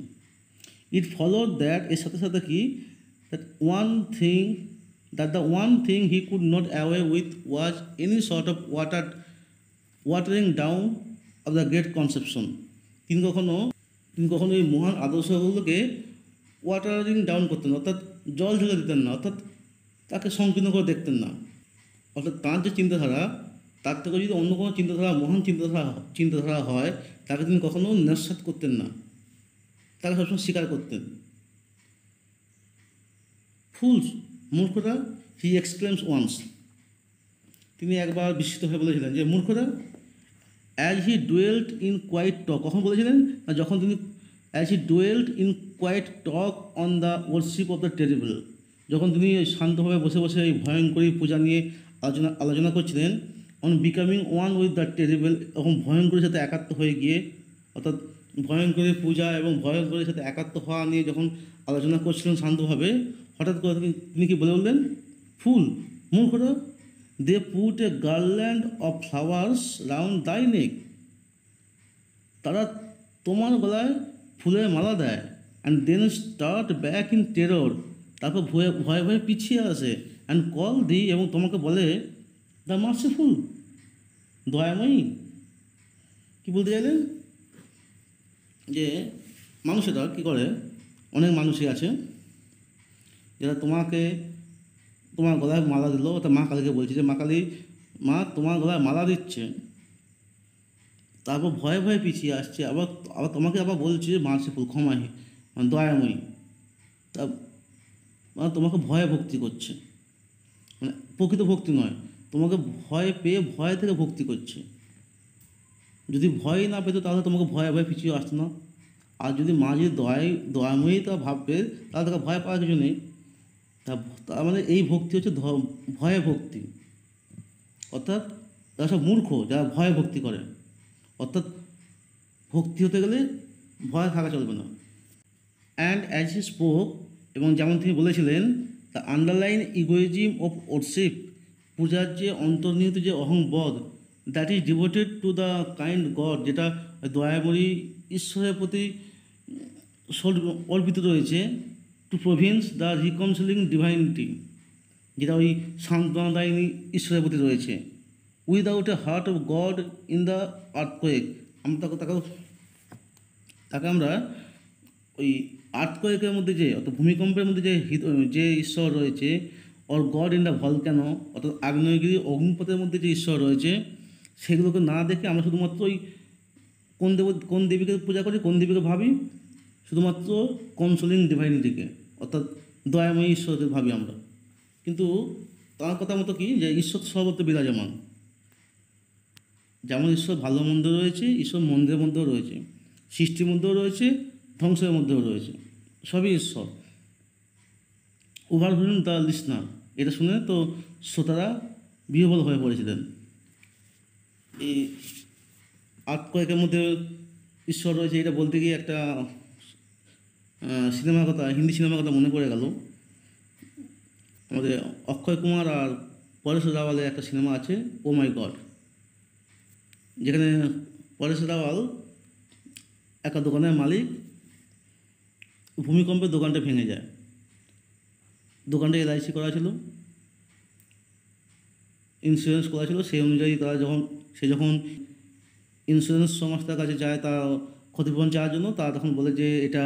ইট ফলোড দ্যাট, এর সাথে সাথে কি, that the one thing he could not away with was any sort of watering down of the great conception. তিনি কখনো এই মহান আদর্শগুলোকে ওয়াটারিং ডাউন করতেন, অর্থাৎ জল ঢেলে দিতেন না, অর্থাৎ তাকে সংকীর্ণ করে দেখতেন না। অর্থাৎ তাঁর যে চিন্তাধারা, তার থেকে যদি অন্য কোনো চিন্তাধারা, মহান চিন্তাধারা হয়, তাকে তিনি কখনো নস্যাৎ করতেন না, তাকে সবসময় স্বীকার করতেন। ফুলস, মূর্খরা, হি এক্সক্লেমস ওয়ান্স, তিনি একবার বিস্মিত হয়ে বলেছিলেন যে মূর্খরা, as he dwelt in quiet talk, কখন বলেছিলেন না, যখন তিনি as he dwelt in quiet talk on the worship of the terrible, যখন তিনি শান্তভাবে বসে বসে এই ভয়ঙ্করী পূজা নিয়ে আলোচনা করছিলেন, on becoming one with the terrible, এবং ভয়ঙ্করের সাথে একাত্ম হয়ে গিয়ে, অর্থাৎ ভয়ঙ্করী পূজা এবং ভয়ঙ্করের সাথে একাত্ম হওয়া নিয়ে যখন আলোচনা করছিলেন শান্তভাবে, হঠাৎ করে তিনি কি বলে বললেন, ফুল, মূর্খরা, they put a garland of flowers round thy neck, তারা তোমার গলায় ফুলের মালা দেয়, and then start back in terror, তারপর ভয়ে ভয়ে পিছিয়ে আসে, অ্যান্ড কল দি, এবং তোমাকে বলে দ্য মার্সিফুল, দয়াময়ী। কী বলতে চাইলেন, যে মানুষেরা কী করে, অনেক মানুষই আছে যারা তোমার গলায় মালা দিল, অর্থাৎ মা কালীকে বলছে যে মা তোমার গলায় মালা দিচ্ছে, তারপর ভয়ে ভয়ে পিছিয়ে আসছে, আবার তোমাকে বলছে মার্সিফুল, ক্ষমাহী, মানে দয়াময়ী, তা মানে তোমাকে ভয়ে ভক্তি করছে, মানে প্রকৃত ভক্তি নয়, তোমাকে ভয় পেয়ে ভয় থেকে ভক্তি করছে। যদি ভয় না পেতো তাহলে তোমাকে ভয়ে ভয়ে পিছিয়ে আসতো না। আর যদি মা যদি দয়াময়ী তা ভাববে, তাহলে তাকে ভয় পাওয়ার কিছু নেই। তার মানে এই ভক্তি হচ্ছে ভয়ে ভক্তি, অর্থাৎ তারা সব মূর্খ যারা ভয়ে ভক্তি করে, অর্থাৎ ভক্তি হতে গেলে ভয় থাকা চলবে না। অ্যান্ড অ্যাজ হি স্পোক, এবং যেমন তিনি বলেছিলেন, the underlying egoism of worship, পূজার যে অন্তর্নিহিত যে অহংবোধ, that is devoted to the kind god, যেটা দয়াময়ী ঈশ্বরের প্রতি অর্পিত রয়েছে, to province the reconciling divinity, যেটা ওই সান্ত্বনাদায়িনী ঈশ্বরের প্রতি রয়েছে, without a heart of god in the earthquake, আমরা তাকে আমরা ওই আর্থকোয়েকের মধ্যে অর্থাৎ ভূমিকম্পের মধ্যে যে ঈশ্বর রয়েছে, or god in the volcano, অর্থাৎ আগ্নেয়গিরি অগ্নিপথের মধ্যে যে ঈশ্বর রয়েছে, সেগুলোকে না দেখে আমরা শুধুমাত্র ওই কোন দেবীকে পূজা করি, কোন দেবীকে ভাবি, শুধুমাত্র কনসোলিং ডিভাইনিটিকে, অর্থাৎ দয়াময়ী ঈশ্বরকে ভাবি আমরা। কিন্তু তার কথা মতো কি, যে ঈশ্বর সর্বত্র বিরাজমান, যেমন ঈশ্বর ভালো মন্দ রয়েছে, ঈশ্বর মন্দিরের মধ্যেও রয়েছে, সৃষ্টির মধ্যেও রয়েছে, ধ্বংসের মধ্যেও রয়েছে, সবই ঈশ্বর। ওভারভিউইং দ্য লিসনার, এটা শুনে তো শ্রোতারা বিহ্বল হয়ে পড়েছিলেন। এই আর্থকোয়েকের মধ্যে ঈশ্বর রয়েছে এটা বলতে গিয়ে একটা হিন্দি সিনেমার কথা মনে পড়ে গেল। আমাদের অক্ষয় কুমার আর পরেশ রাওয়ালের একটা সিনেমা আছে, ও মাই গড, যেখানে পরেশ রাওয়াল একটা দোকানের মালিক, ভূমিকম্পে দোকানটা ভেঙে যায়, দোকানটা LIC করা ছিল, ইন্স্যুরেন্স করা ছিল, সেই অনুযায়ী যখন ইন্স্যুরেন্স সংস্থার কাছে যায় তার ক্ষতিপূরণ চাওয়ার জন্য, তারা তখন বলে যে এটা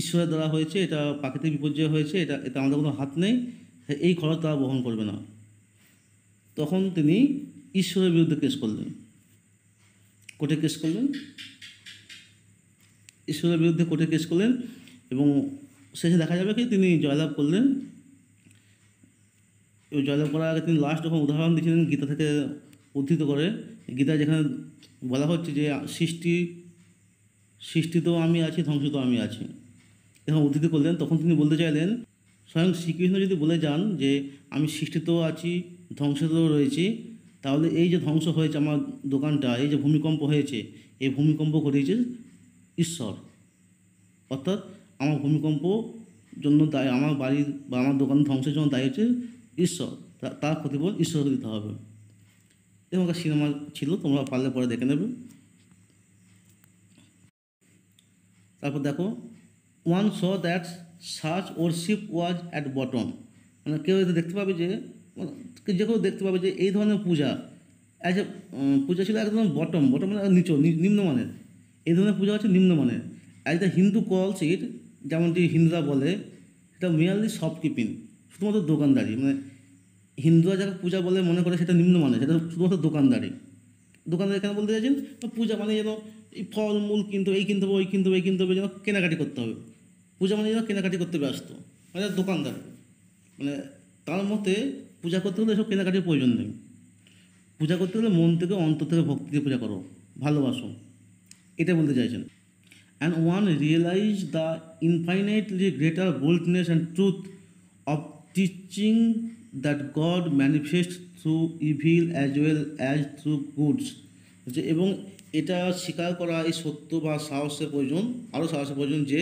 ঈশ্বরের দ্বারা হয়েছে, এটা প্রাকৃতিক বিপর্যয় হয়েছে, এটা আমাদের কোনো হাত নেই, এই খরচ তারা বহন করবে না। তখন তিনি ঈশ্বরের বিরুদ্ধে কেস করলেন, কোর্টে কেস করলেন, ঈশ্বরের বিরুদ্ধে কোর্টে কেস করলেন, এবং শেষে দেখা যাবে কি তিনি জয়লাভ করলেন। এবং জয়লাভ করার আগে তিনি লাস্ট যখন উদাহরণ দিয়েছিলেন গীতা থেকে উদ্ধৃত করে, গীতায় যেখানে বলা হচ্ছে যে সৃষ্টি তো আমি আছি, ধ্বংস তো আমি আছি, যখন উদ্ধৃতি করলেন, তখন তিনি বলতে চাইলেন, স্বয়ং শ্রীকৃষ্ণ যদি বলে যান যে আমি সৃষ্টিতেও আছি, ধ্বংসতেও রয়েছি, তাহলে এই যে ধ্বংস হয়েছে আমার দোকানটা, এই যে ভূমিকম্প হয়েছে, এই ভূমিকম্প ঘটিয়েছে ঈশ্বর, অর্থাৎ আমার ভূমিকম্প জন্য দায়ী, আমার বাড়ির বা আমার দোকান ধ্বংসের জন্য দায়ী হচ্ছে ঈশ্বর, তার ক্ষতিপূরণ ঈশ্বরকে দিতে হবে। এরকম একটা সিনেমা ছিল, তোমরা পারলে পরে দেখে নেবে। তারপর দেখো, one saw that search worship was at bottom, মানে কেউ এটা দেখতে পাবে যে, যে কেউ দেখতে পাবে যে এই ধরনের পূজা অ্যাজ এ পূজা ছিল একদম বটম, বটম মানে নিম্নমানের, এই ধরনের পূজা হচ্ছে নিম্নমানের। অ্যাজ দ্য হিন্দু কলস ইট, যেমনটি হিন্দুরা বলে, সেটা মেয়ারলি শপকিপিং, শুধুমাত্র দোকানদারি, মানে হিন্দুরা যাকে পূজা বলে মনে করে সেটা নিম্নমানের, সেটা শুধুমাত্র দোকানদারি। দোকানদারি কেন বলতে চাইছেন, পূজা মানে যেন এই ফলমূল কিনতে হবে, এই কিনতে হবে, ওই কিনতে হবে, এই কিনতে হবে, যেন কেনাকাটি করতে হবে। পূজা মানে যেন কেনাকাটি করতে ব্যস্ত, মানে দোকানদার, মানে তার মতে পূজা করতে হলে এসব কেনাকাটির প্রয়োজন নেই। পূজা করতে হলে মন থেকে, অন্তর থেকে ভক্তি দিয়ে পূজা করো, ভালোবাসো, এটা বলতে চাইছেন। And one realise the infinitely greater boldness and truth of teaching that God manifest through evil as well as through goods, এবং এটা স্বীকার করা, এই সত্য বা সাহসের প্রয়োজন, আরও সাহসের প্রয়োজন, যে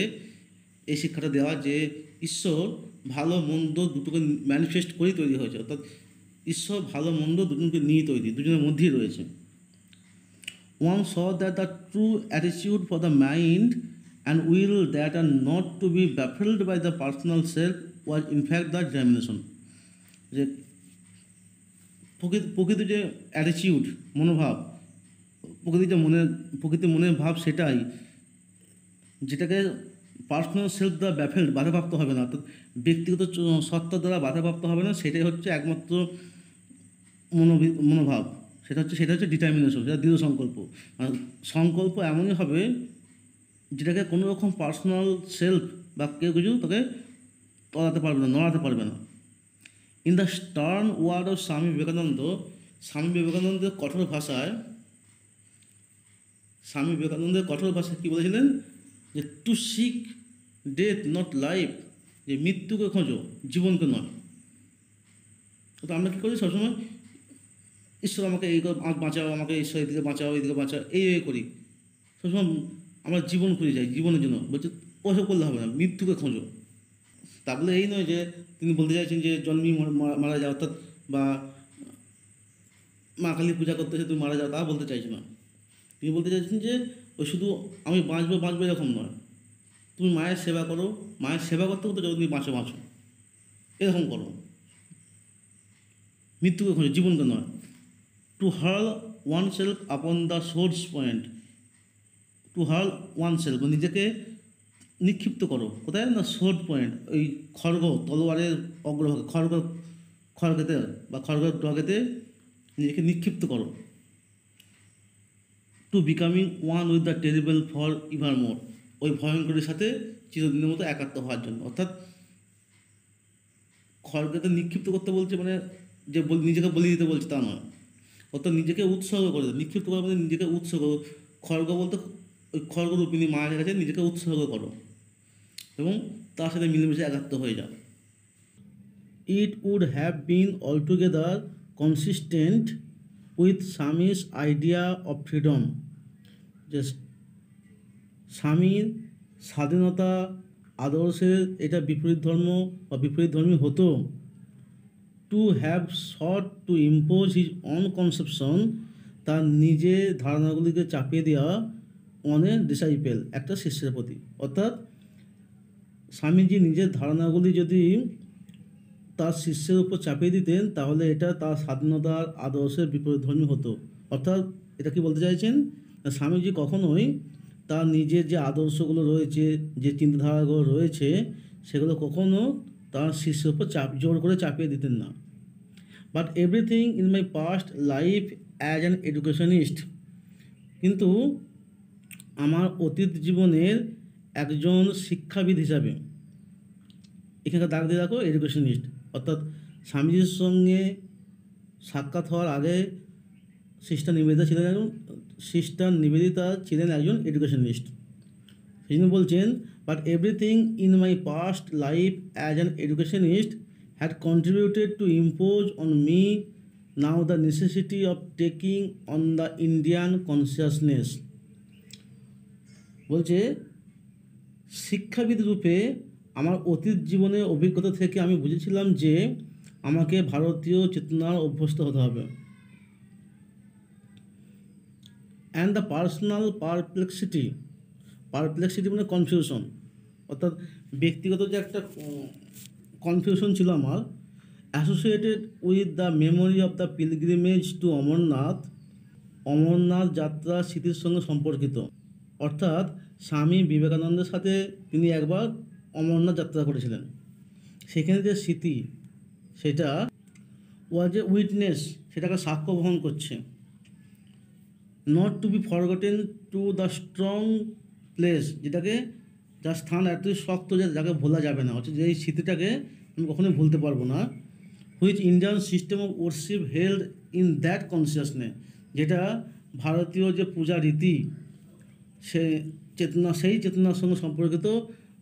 এই শিক্ষাটা দেওয়া যে ঈশ্বর ভালো মন্দ দুটোকে ম্যানিফেস্ট করেই তৈরি হয়েছে, অর্থাৎ ঈশ্বর ভালো মন্দ দুজনকে নিয়ে তৈরি, দুজনের মধ্যেই রয়েছে। One saw that the true attitude for the mind and will that are not to be baffled by the personal self was in fact the determination, যে প্রকৃত যে অ্যাটিটিউড, মনোভাব, প্রকৃতির মনের ভাব, সেটাই যেটাকে পার্সোনাল সেলফ দ্বারা ব্যাফেলড, বাধাপ্রাপ্ত হবে না, অর্থাৎ ব্যক্তিগত সত্তা দ্বারা বাধাপ্রাপ্ত হবে না, সেটাই হচ্ছে একমাত্র মনোভাব, সেটা হচ্ছে ডিটারমিনেশন, সেটা দৃঢ় সংকল্প। আর সংকল্প এমনই হবে যেটাকে কোনো রকম পার্সোনাল সেলফ বা কেউ কিছু তাকে তলাতে পারবে না, নড়াতে পারবে না। In the stern word of Swami বিবেকানন্দের কঠোর ভাষায়, কী বলেছিলেন, যে to seek death not life, যে মৃত্যুকে খোঁজো, জীবনকে নয়। তো আমরা কী করি সবসময়, ঈশ্বর আমাকে এই বাঁচাও, আমাকে ঈশ্বর এদিকে বাঁচাও, এইদিকে বাঁচাও, এই করি সবসময়। আমরা জীবন খুঁজে যাই জীবনের জন্য, বলছে ওসব করলে হবে না, মৃত্যুকে খোঁজো। তা বলে এই নয় যে তিনি বলতে চাইছেন যে জন্মেই মারা যাও, অর্থাৎ বা মা কালী পূজা করতে এসে তুমি মারা যাও, তা বলতে চাইছে না। তিনি বলতে চাইছেন যে ওই শুধু আমি বাঁচবো এরকম নয়, তুমি মায়ের সেবা করো, মায়ের সেবা করতে করতে যদি তুমি বাঁচো এরকম করো, মৃত্যুকে খোঁজো, জীবনকে নয়। To hurl oneself upon the source point, to hurl oneself, নিজেকে নিক্ষিপ্ত করো, কোথায় না, সোর্ড পয়েন্ট, ওই তলোয়ারের অগ্রভাগে, খড়গেতে বা ডগেতে নিজেকে নিক্ষিপ্ত করো। To becoming one with the terrible for evermore, ওই ভয়ঙ্করের সাথে চিরদিনের মতো একাত্ম হওয়ার জন্য। অর্থাৎ খড়গেতে নিক্ষিপ্ত করতে বলছে, মানে যে নিজেকে বলি দিতে বলছে তা নয়, অর্থাৎ নিজেকে উৎসর্গ করে, নিক্ষিপ্ত করা মানে নিজেকে উৎসর্গ, খড়গ বলতে ওই খড়গরূপিণী মায়ের কাছে নিজেকে উৎসর্গ করো এবং তার সাথে মিলেমিশে একাত্ম হয়ে যাও। It would have been altogether consistent with Swami's idea of freedom, যে স্বামীর স্বাধীনতা আদর্শের এটা বিপরীতধর্মী হতো। To have sought to impose his own conception, তার নিজের ধারণাগুলিকে চাপিয়ে দেওয়া অন এ ডিসাইপেল, একটা শিষ্যের প্রতি। অর্থাৎ স্বামীজি নিজের ধারণাগুলি যদি তার শিষ্যের উপর চাপিয়ে দিতেন, তাহলে এটা তার স্বাধীনতার আদর্শের বিপরীতধর্মী হতো। অর্থাৎ এটা কি বলতে চাইছেন, স্বামীজি কখনোই তার নিজের যে আদর্শগুলো রয়েছে, যে চিন্তাধারাগুলো রয়েছে, সেগুলো কখনো তার শিষ্যের উপর জোর করে চাপিয়ে দিতেন না। But everything in my past life as an educationist, কিন্তু আমার অতীত জীবনের একজন শিক্ষাবিদ হিসাবে, এখানে দাগ দিয়ে রাখো এডুকেশনিস্ট, অর্থাৎ স্বামীজির সঙ্গে সাক্ষাৎ হওয়ার আগে সিস্টার নিবেদিতা ছিলেন একজন এডুকেশনিস্ট। সেই জন্য বলছেন, but everything in my past life as an educationist had contributed to impose on me now the necessity of taking on the Indian consciousness. বলছে শিক্ষাবিদ রূপে আমার অতীত জীবনের অভিজ্ঞতা থেকে আমি বুঝেছিলাম যে আমাকে ভারতীয় চেতনার অভ্যস্ত হতে হবে। অ্যান্ড দ্য পার্সোনাল পারপ্লেক্সিটি মানে কনফিউশন, অর্থাৎ ব্যক্তিগত যে একটা কনফিউশন ছিল আমার, associated with the memory of the pilgrimage to Amarnath যাত্রা স্মৃতির সঙ্গে সম্পর্কিত। অর্থাৎ স্বামী বিবেকানন্দের সাথে তিনি একবার অমরনাথ যাত্রা করেছিলেন, সেখানে যে স্মৃতি সেটা ওয়াজ এ উইটনেস, সেটাকে সাক্ষ্য বহন করছে। Not to be forgotten to the strong place, যেটাকে যার স্থান এতই শক্ত যে যাকে ভোলা যাবে না, হচ্ছে যে এই স্মৃতিটাকে আমি কখনোই ভুলতে পারবো না। Which Indian system of worship held in that consciousness, যেটা ভারতীয় যে পূজা রীতি সেই চেতনার সঙ্গে সম্পর্কিত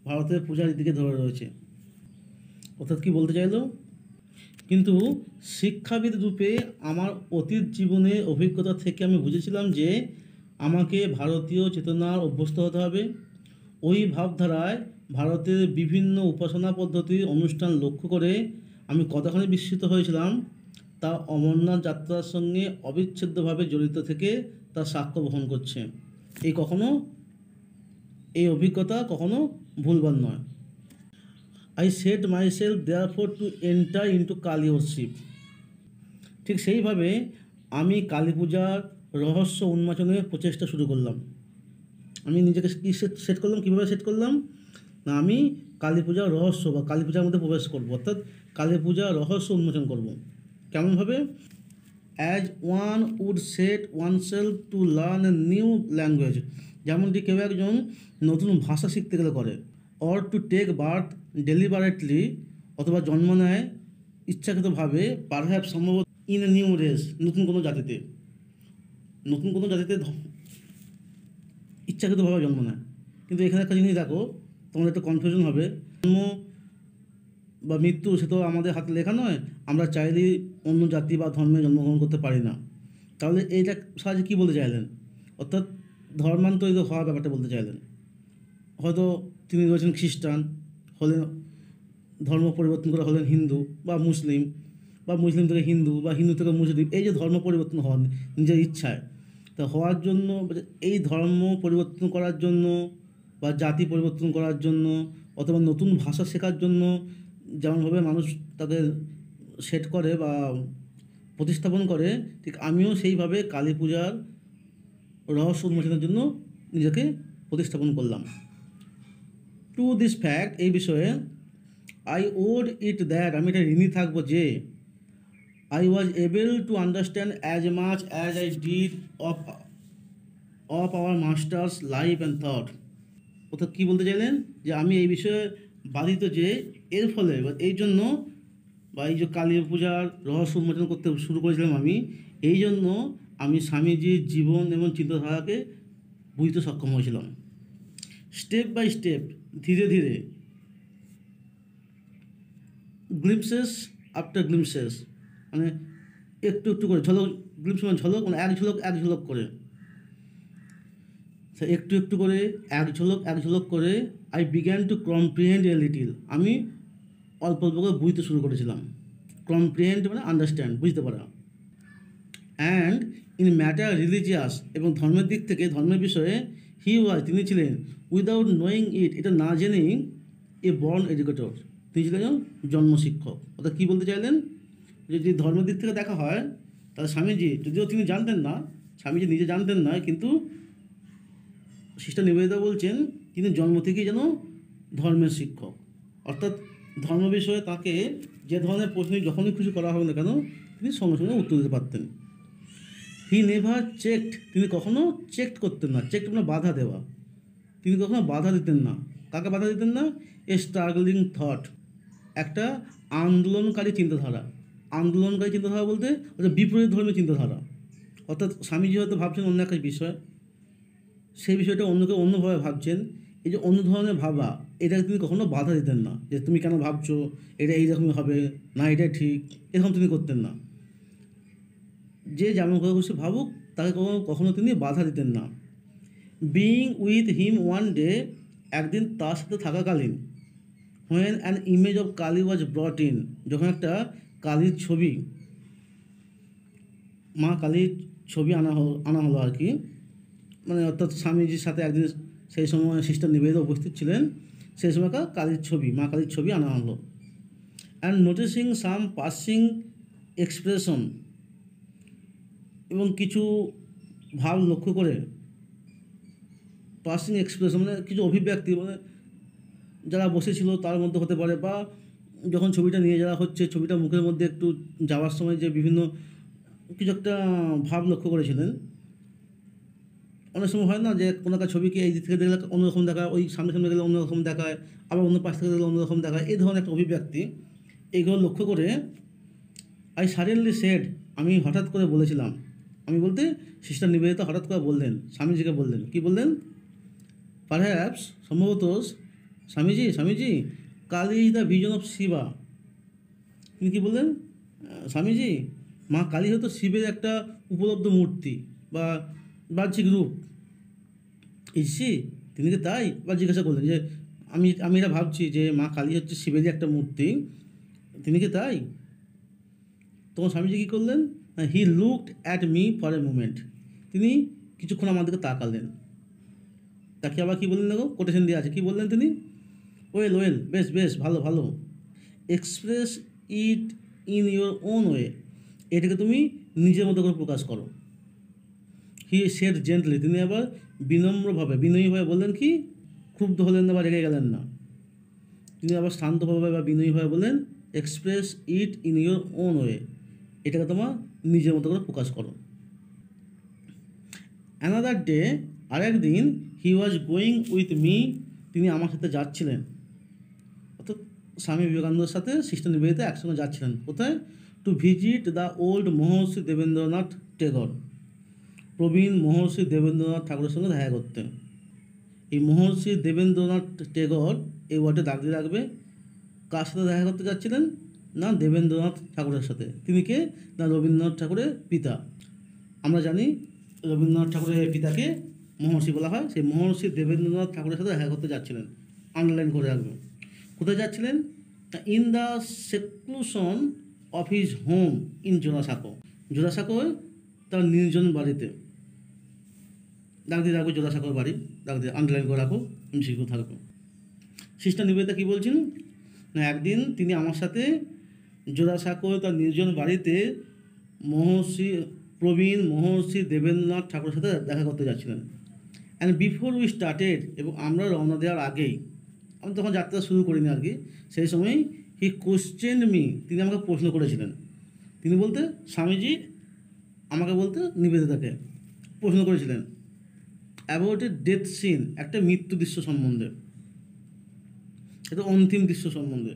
ভারতের পূজা রীতিকে ধরে রয়েছে। অর্থাৎ কী বলতে চাইলো, কিন্তু শিক্ষাবিদ রূপে আমার অতীত জীবনে অভিজ্ঞতা থেকে আমি বুঝেছিলাম যে আমাকে ভারতীয় চেতনার অভ্যস্ত হতে হবে। ওই ভাবধারায় ভারতের বিভিন্ন উপাসনা পদ্ধতির অনুষ্ঠান লক্ষ্য করে আমি কতখানি বিস্মিত হয়েছিলাম তা অমরনাথ যাত্রার সঙ্গে অবিচ্ছেদ্যভাবে জড়িত থেকে তার সাক্ষ্য বহন করছে। এই অভিজ্ঞতা কখনো ভুলবার নয়। I said my self therefore to enter into Kali worship. ঠিক সেইভাবে আমি কালী পূজার রহস্য উন্মোচনের প্রচেষ্টা শুরু করলাম। আমি নিজেকে কী সেট করলাম, কীভাবে সেট করলাম না, আমি কালী পূজার রহস্য বা কালী পূজার মধ্যে প্রবেশ করবো, অর্থাৎ কালী পূজার রহস্য উন্মোচন করব। কেমনভাবে? As one would set oneself to learn a new language, যেমনটি কেউ একজন নতুন ভাষা শিখতে গেলে করে। Or to take birth deliberately, অথবা জন্ম নেয় ইচ্ছাকৃতভাবে, পারহ্যাপ সম্ভবত ইন এ নিউ রেস, নতুন কোনো জাতিতে ইচ্ছাকৃতভাবে জন্ম নেয়। কিন্তু এখানে একটা জিনিস দেখো, তোমাদের একটা কনফিউশন হবে, জন্ম বা মৃত্যু সে তো আমাদের হাতে লেখা নয়, আমরা চাইলেই অন্য জাতি বা ধর্মে জন্মগ্রহণ করতে পারি না। তাহলে এইটা সাহায্যে কী বলতে চাইলেন? অর্থাৎ ধর্মান্তরিত হওয়ার ব্যাপারটা বলতে চাইলেন। হয়তো তিনি রয়েছেন খ্রিস্টান, হলেন ধর্ম পরিবর্তন করে হলেন হিন্দু বা মুসলিম, বা মুসলিম থেকে হিন্দু বা হিন্দু থেকে মুসলিম, এই যে ধর্ম পরিবর্তন হওয়া নিজের ইচ্ছায়, তা হওয়ার জন্য এই ধর্ম পরিবর্তন করার জন্য বা জাতি পরিবর্তন করার জন্য অথবা নতুন ভাষা শেখার জন্য যেমনভাবে মানুষ তাকে সেট করে বা প্রতিস্থাপন করে, ঠিক আমিও সেইভাবে কালী পূজার রহস্য উন্মোচনের জন্য নিজেকে প্রতিস্থাপন করলাম। টু দিস ফ্যাক্ট, এই বিষয়ে আই ওড ইট দ্যাট, আমি এটা ঋণী থাকবো যে I was able to understand as much as I did of our masters life and thought. অর্থাৎ কী বলতে চাইলেন, যে আমি এই বিষয়ে বাধিত যে এর ফলে বা এই জন্য বা এই যে কালী পূজার রহস্য উন্মোচন করতে শুরু করেছিলাম আমি, এই জন্য আমি স্বামীজির জীবন এবং চিন্তাধারাকে বুঝতে সক্ষম হয়েছিলাম। স্টেপ বাই স্টেপ, ধীরে ধীরে, গ্লিমসেস আফটার গ্লিমসেস, মানে একটু একটু করে ঝলক, গ্লিমস মানে ঝলক, মানে এক ঝলক করে, একটু একটু করে এক ঝলক করে I began to comprehend a little, আমি অল্প অল্প করে বুঝতে শুরু করেছিলাম। কম্প্রিহেন্ড মানে আন্ডারস্ট্যান্ড, বুঝতে পারা। অ্যান্ড ইন ম্যাটার রিলিজিয়াস, এবং ধর্মের দিক থেকে, ধর্মের বিষয়ে তিনি ছিলেন উইদাউট নোয়িং ইট, এটা না জেনেই এ বর্ন এডুকেটর, তিনি ছিলেন জন্ম শিক্ষক। অর্থাৎ কী বলতে চাইলেন, যদি ধর্মের দিক থেকে দেখা হয় তাহলে স্বামীজি, যদিও তিনি জানতেন না, স্বামীজি নিজে জানতেন না, কিন্তু সিস্টার নিবেদিতা বলছেন তিনি জন্ম থেকেই যেন ধর্মের শিক্ষক। অর্থাৎ ধর্ম বিষয়ে তাকে যে ধরনের প্রশ্ন যখনই খুশি করা হবে না কেন, তিনি সঙ্গে সঙ্গে উত্তর দিতে পারতেন। হি নেভার চেকড, তিনি কখনও চেক করতেন না। চেক মানে বাধা দেওয়া, তিনি কখনো বাধা দিতেন না। কাকে বাধা দিতেন না? এ স্ট্রাগলিং থট, একটা আন্দোলনকারী চিন্তাধারা। আন্দোলনকারী চিন্তাধারা বলতে বিপরীত ধর্মীয় চিন্তাধারা। অর্থাৎ স্বামীজি হয়তো ভাবছেন অন্য একটা বিষয়, সেই বিষয়টা অন্যকে অন্যভাবে ভাবছেন, এই যে অন্য ধরনের ভাবা, এটাকে তিনি কখনো বাধা দিতেন না, যে তুমি কেন ভাবছো এটা এইরকমই হবে না, এটাই ঠিক, এরকম তিনি করতেন না। যে যেমন করে খুশি ভাবুক, তাকে কখনো তিনি বাধা দিতেন না। Being with him one day, একদিন তার সাথে থাকাকালীন, when an image of Kali was ব্রট in, যখন একটা কালীর ছবি, মা কালীর ছবি আনা হলো আর কি, মানে অর্থাৎ স্বামীজির সাথে একদিন সেই সময় সিস্টার নিবেদিতা উপস্থিত ছিলেন, সেই সময়কার কালীর ছবি, মা কালীর ছবি আনা হলো। And noticing some passing expression, এবং কিছু ভাব লক্ষ্য করে, পাসিং এক্সপ্রেশন মানে কিছু অভিব্যক্তি, মানে যারা বসেছিল তার মধ্যে হতে পারে, বা যখন ছবিটা নিয়ে যাওয়া হচ্ছে ছবিটা মুখের মধ্যে একটু যাওয়ার সময় যে বিভিন্ন কিছু একটা ভাব লক্ষ্য করেছিলেন। অনেক সময় হয় না যে কোনো একটা ছবিকে এই দিক থেকে দেখলে অন্যরকম দেখায়, ওই সামনে সামনে গেলে অন্যরকম দেখায়, আবার অন্য পাশ থেকে দেখলে অন্যরকম দেখায়, এই ধরনের একটা অভিব্যক্তি, এইগুলো লক্ষ্য করে আই সাডেনলি সেড, আমি হঠাৎ করে বলেছিলাম, আমি বলতে সিস্টার নিবেদিতা হঠাৎ করে বললেন, স্বামীজিকে বললেন, কি বললেন, পারহ্যাপস, সম্ভবত, Swamiji Kali is the vision of Shiva. তিনি কী বললেন, স্বামীজি মা কালী হয়তো শিবের একটা উপলব্ধ মূর্তি বা বাহ্যিক রূপ। ইসি, তিনি কি তাই? বা জিজ্ঞাসা করলেন যে আমি এটা ভাবছি যে মা কালী হচ্ছে শিবেরই একটা মূর্তি, তিনি কি তাই? তখন স্বামীজি কী করলেন, he looked at me for a moment, তিনি কিছুক্ষণ আমার দিকে তাকালেন, তাকে আবার কী বললেন, দেখো কোটেশন দিয়ে আছে, কী বললেন তিনি, ওয়েল বেশ ভালো, express it in your own way, এটাকে তুমি নিজের মতো করে প্রকাশ করো। হি সেড জেন্টলি, তিনি আবার বিনয়ীভাবে বললেন, কি ক্ষুব্ধ হলেন না বা রেগে গেলেন না, তিনি আবার শান্তভাবে বা বিনয়ীভাবে বললেন, express it in your own way, এটাকে তোমার নিজের মতো করে প্রকাশ করো। অ্যানাদার ডে, আর একদিন, হি ওয়াজ গোয়িং উইথ মি, তিনি আমার সাথে যাচ্ছিলেন, অর্থাৎ স্বামী বিবেকানন্দের সাথে সিস্টার নিবেদিতা একসঙ্গে যাচ্ছিলেন, কোথায়, টু ভিজিট দ্য ওল্ড মহর্ষি দেবেন্দ্রনাথ টেগর, প্রবীণ মহর্ষি দেবেন্দ্রনাথ ঠাকুরের সঙ্গে দেখা করতে। এই মহর্ষি দেবেন্দ্রনাথ টেগর, এই ওয়ার্ডে দাগ দিয়ে রাখবে, কার সাথে দেখা করতে যাচ্ছিলেন, না দেবেন্দ্রনাথ ঠাকুরের সাথে। তিনি কে, না রবীন্দ্রনাথ ঠাকুরের পিতা। আমরা জানি রবীন্দ্রনাথ ঠাকুরের পিতাকে মহর্ষি বলা হয়, সেই মহর্ষি দেবেন্দ্রনাথ ঠাকুরের সাথে দেখা করতে যাচ্ছিলেন, আন্ডারলাইন করে রাখবে। কোথায় যাচ্ছিলেন, in the seclusion of his home in Jorasanko তার নির্জন বাড়িতে, দাগ দিয়ে রাখবো জোড়াসাঁকোর বাড়ি, দাগ দিয়ে আন্ডারলাইন করে রাখো, এমসিকিউ থাকবে। সিস্টার নিবেদিতা কী বলছেন, না একদিন তিনি আমার সাথে জোড়াসাঁকো তার নির্জন বাড়িতে প্রবীণ মহর্ষি দেবেন্দ্রনাথ ঠাকুরের সাথে দেখা করতে যাচ্ছিলেন। অ্যান্ড বিফোর উই স্টার্টেড, এবং আমরা রওনা দেওয়ার আগেই, আমি তখন যাত্রা শুরু করিনি আর কি, সেই সময়ই হি কোশ্চেন মি, তিনি আমাকে প্রশ্ন করেছিলেন, তিনি বলতে স্বামীজি আমাকে বলতে নিবেদিতাকে প্রশ্ন করেছিলেন, অ্যাবাউট এ ডেথ সিন, একটা মৃত্যু দৃশ্য সম্বন্ধে, এটা অন্তিম দৃশ্য সম্বন্ধে,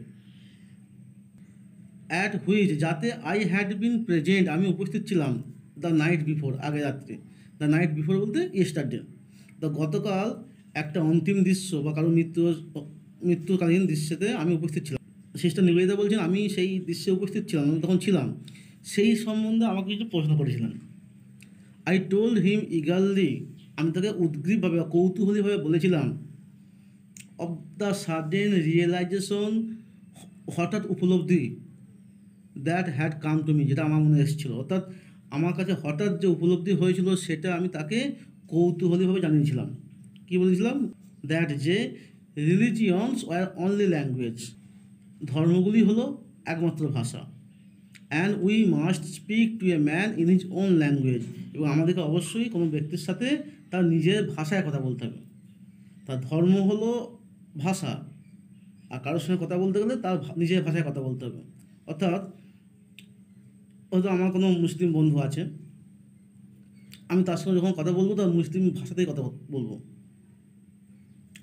অ্যাট হুইচ, যাতে আই হ্যাড বিন প্রেজেন্ট, আমি উপস্থিত ছিলাম, দ্য নাইট বিফোর, আগে রাত্রে, দ্য নাইট বিফোর বলতে ইয়েস্টারডে, তো গতকাল একটা অন্তিম দৃশ্য বা কারো মৃত্যুকালীন দৃশ্যতে আমি উপস্থিত ছিলাম। সিস্টার নিবেদিতা বলছেন, আমি সেই দৃশ্যে উপস্থিত ছিলাম, আমি তখন ছিলাম, সেই সম্বন্ধে আমাকে কিছু প্রশ্ন করেছিলেন। আই টোল্ড হিম ইগারলি, আমি তাকে উদ্গ্রীবভাবে বা কৌতূহলীভাবে বলেছিলাম, অফ দ্য সাডেন রিয়েলাইজেশন, হঠাৎ উপলব্ধি, that had come to me, যেটা আমার মনে এসেছিলো, অর্থাৎ আমার কাছে হঠাৎ যে উপলব্ধি হয়েছিল সেটা আমি তাকে কৌতূহলীভাবে জানিয়েছিলাম। কী বলেছিলাম, দ্যাট যে রিলিজিয়নস ওয়ার অনলি ল্যাঙ্গুয়েজ, ধর্মগুলি হলো একমাত্র ভাষা, and we must speak to a man in his on language, এবং আমাদেরকে অবশ্যই কোনো ব্যক্তির সাথে তার নিজের ভাষায় কথা বলতে হবে। তার ধর্ম হলো ভাষা, আর কারোর সঙ্গে কথা বলতে গেলে তার নিজের ভাষায় কথা বলতে হবে। অর্থাৎ হয়তো আমার কোনো মুসলিম বন্ধু আছে, আমি তার সঙ্গে যখন কথা বলবো তার মুসলিম ভাষাতেই কথা বলবো,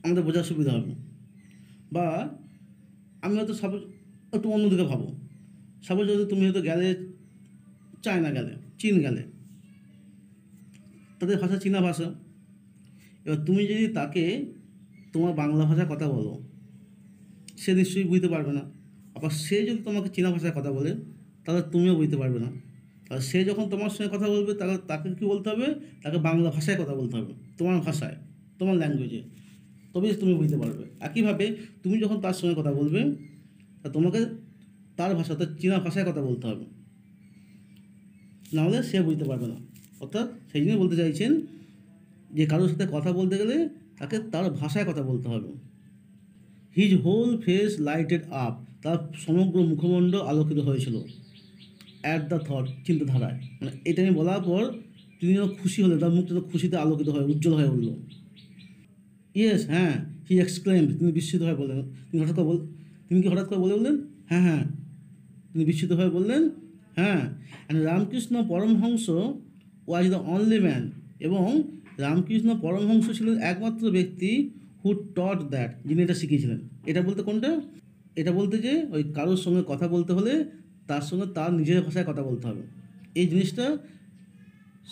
আমাদের বোঝার সুবিধা হবে। বা আমি হয়তো সাপোজ একটু অন্যদিকে ভাবো, সাপোজ হয়তো তুমি হয়তো গেলে চায়না গেলে, চীন গেলে, তাদের ভাষা চীনা ভাষা, এবার তুমি যদি তাকে তোমার বাংলা ভাষায় কথা বলো, সে নিশ্চয়ই বুঝতে পারবে না। আবার সে যদি তোমাকে চীনা ভাষায় কথা বলে, তাহলে তুমিও বুঝতে পারবে না। তাহলে সে যখন তোমার সঙ্গে কথা বলবে, তাকে কী বলতে হবে, তাকে বাংলা ভাষায় কথা বলতে হবে, তোমার ভাষায়, তোমার ল্যাঙ্গুয়েজে। তবেই তুমি বুঝতে পারবে। একইভাবে তুমি যখন তার সঙ্গে কথা বলবে, তা তোমাকে তার ভাষা, তার চীনা ভাষায় কথা বলতে হবে, নাহলে সে বুঝতে পারবে না। অর্থাৎ সেই জন্যই বলতে চাইছেন যে কারোর সাথে কথা বলতে গেলে তাকে তার ভাষায় কথা বলতে হবে। His whole face lighted up, তার সমগ্র মুখমণ্ড আলোকিত হয়েছিল। অ্যাট দ্য থট, চিন্তাধারায়, মানে এটা আমি বলার পর তিনি যেন খুশি হলেন, তার মুখটা যেন খুশিতে আলোকিত হয়ে উজ্জ্বল হয়ে উঠল। ইয়েস, হ্যাঁ, হি এক্সক্লেমড, তিনি বিস্মিত হয়ে বললেন। তিনি কি হঠাৎ করে বলে বললেন হ্যাঁ হ্যাঁ, তিনি বিস্মিত হয়ে বললেন হ্যাঁ। And Ramakrishna Paramahamsa was the only man, এবং রামকৃষ্ণ পরমহংস ছিলেন একমাত্র ব্যক্তি হু টট দ্যাট, যিনি এটা শিখিয়েছিলেন। এটা বলতে কোনটা? এটা বলতে যে ওই কারোর সঙ্গে কথা বলতে হলে তার সঙ্গে তার নিজের ভাষায় কথা বলতে হবে, এই জিনিসটা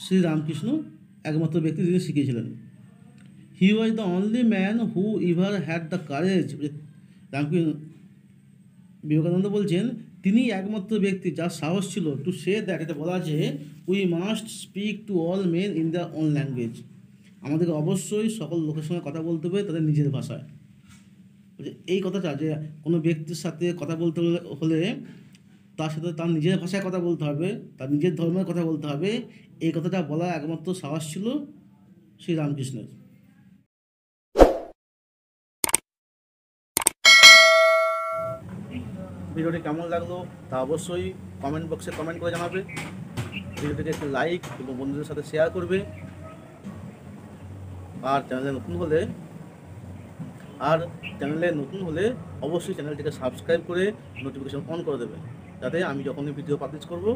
শ্রী রামকৃষ্ণ একমাত্র ব্যক্তি যিনি শিখিয়েছিলেন। He was the only man who ever had the courage, Ramakrishna Vivekananda বলছেন তিনি একমাত্র ব্যক্তি যার সাহস ছিল টু সে দ্যাট, এটা বলা যে we must speak to all men in the on language, আমাদেরকে অবশ্যই সকল লোকের সঙ্গে কথা বলতে হবে তাদের নিজের ভাষায়। এই কথাটা যে কোনো ব্যক্তির সাথে কথা বলতে হলে তার সাথে তার নিজের ভাষায় কথা বলতে হবে, তার নিজের ধর্মের কথা বলতে হবে, এই কথাটা বলা একমাত্র সাহস ছিল শ্রী রামকৃষ্ণের। ভিডিওটি কেমন লাগলো তা অবশ্যই কমেন্ট বক্সে কমেন্ট করে জানাবে। ভিডিওটিকে একটু লাইক এবং বন্ধুদের সাথে শেয়ার করবে। আর চ্যানেলে নতুন হলে অবশ্যই চ্যানেলটিকে সাবস্ক্রাইব করে নোটিফিকেশন অন করে দেবে, যাতে আমি যখনই ভিডিও পাবলিশ করব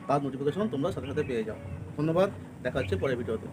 তার নোটিফিকেশন তোমরা সাথে সাথে পেয়ে যাও। ধন্যবাদ, দেখা হচ্ছে পরের ভিডিওতে।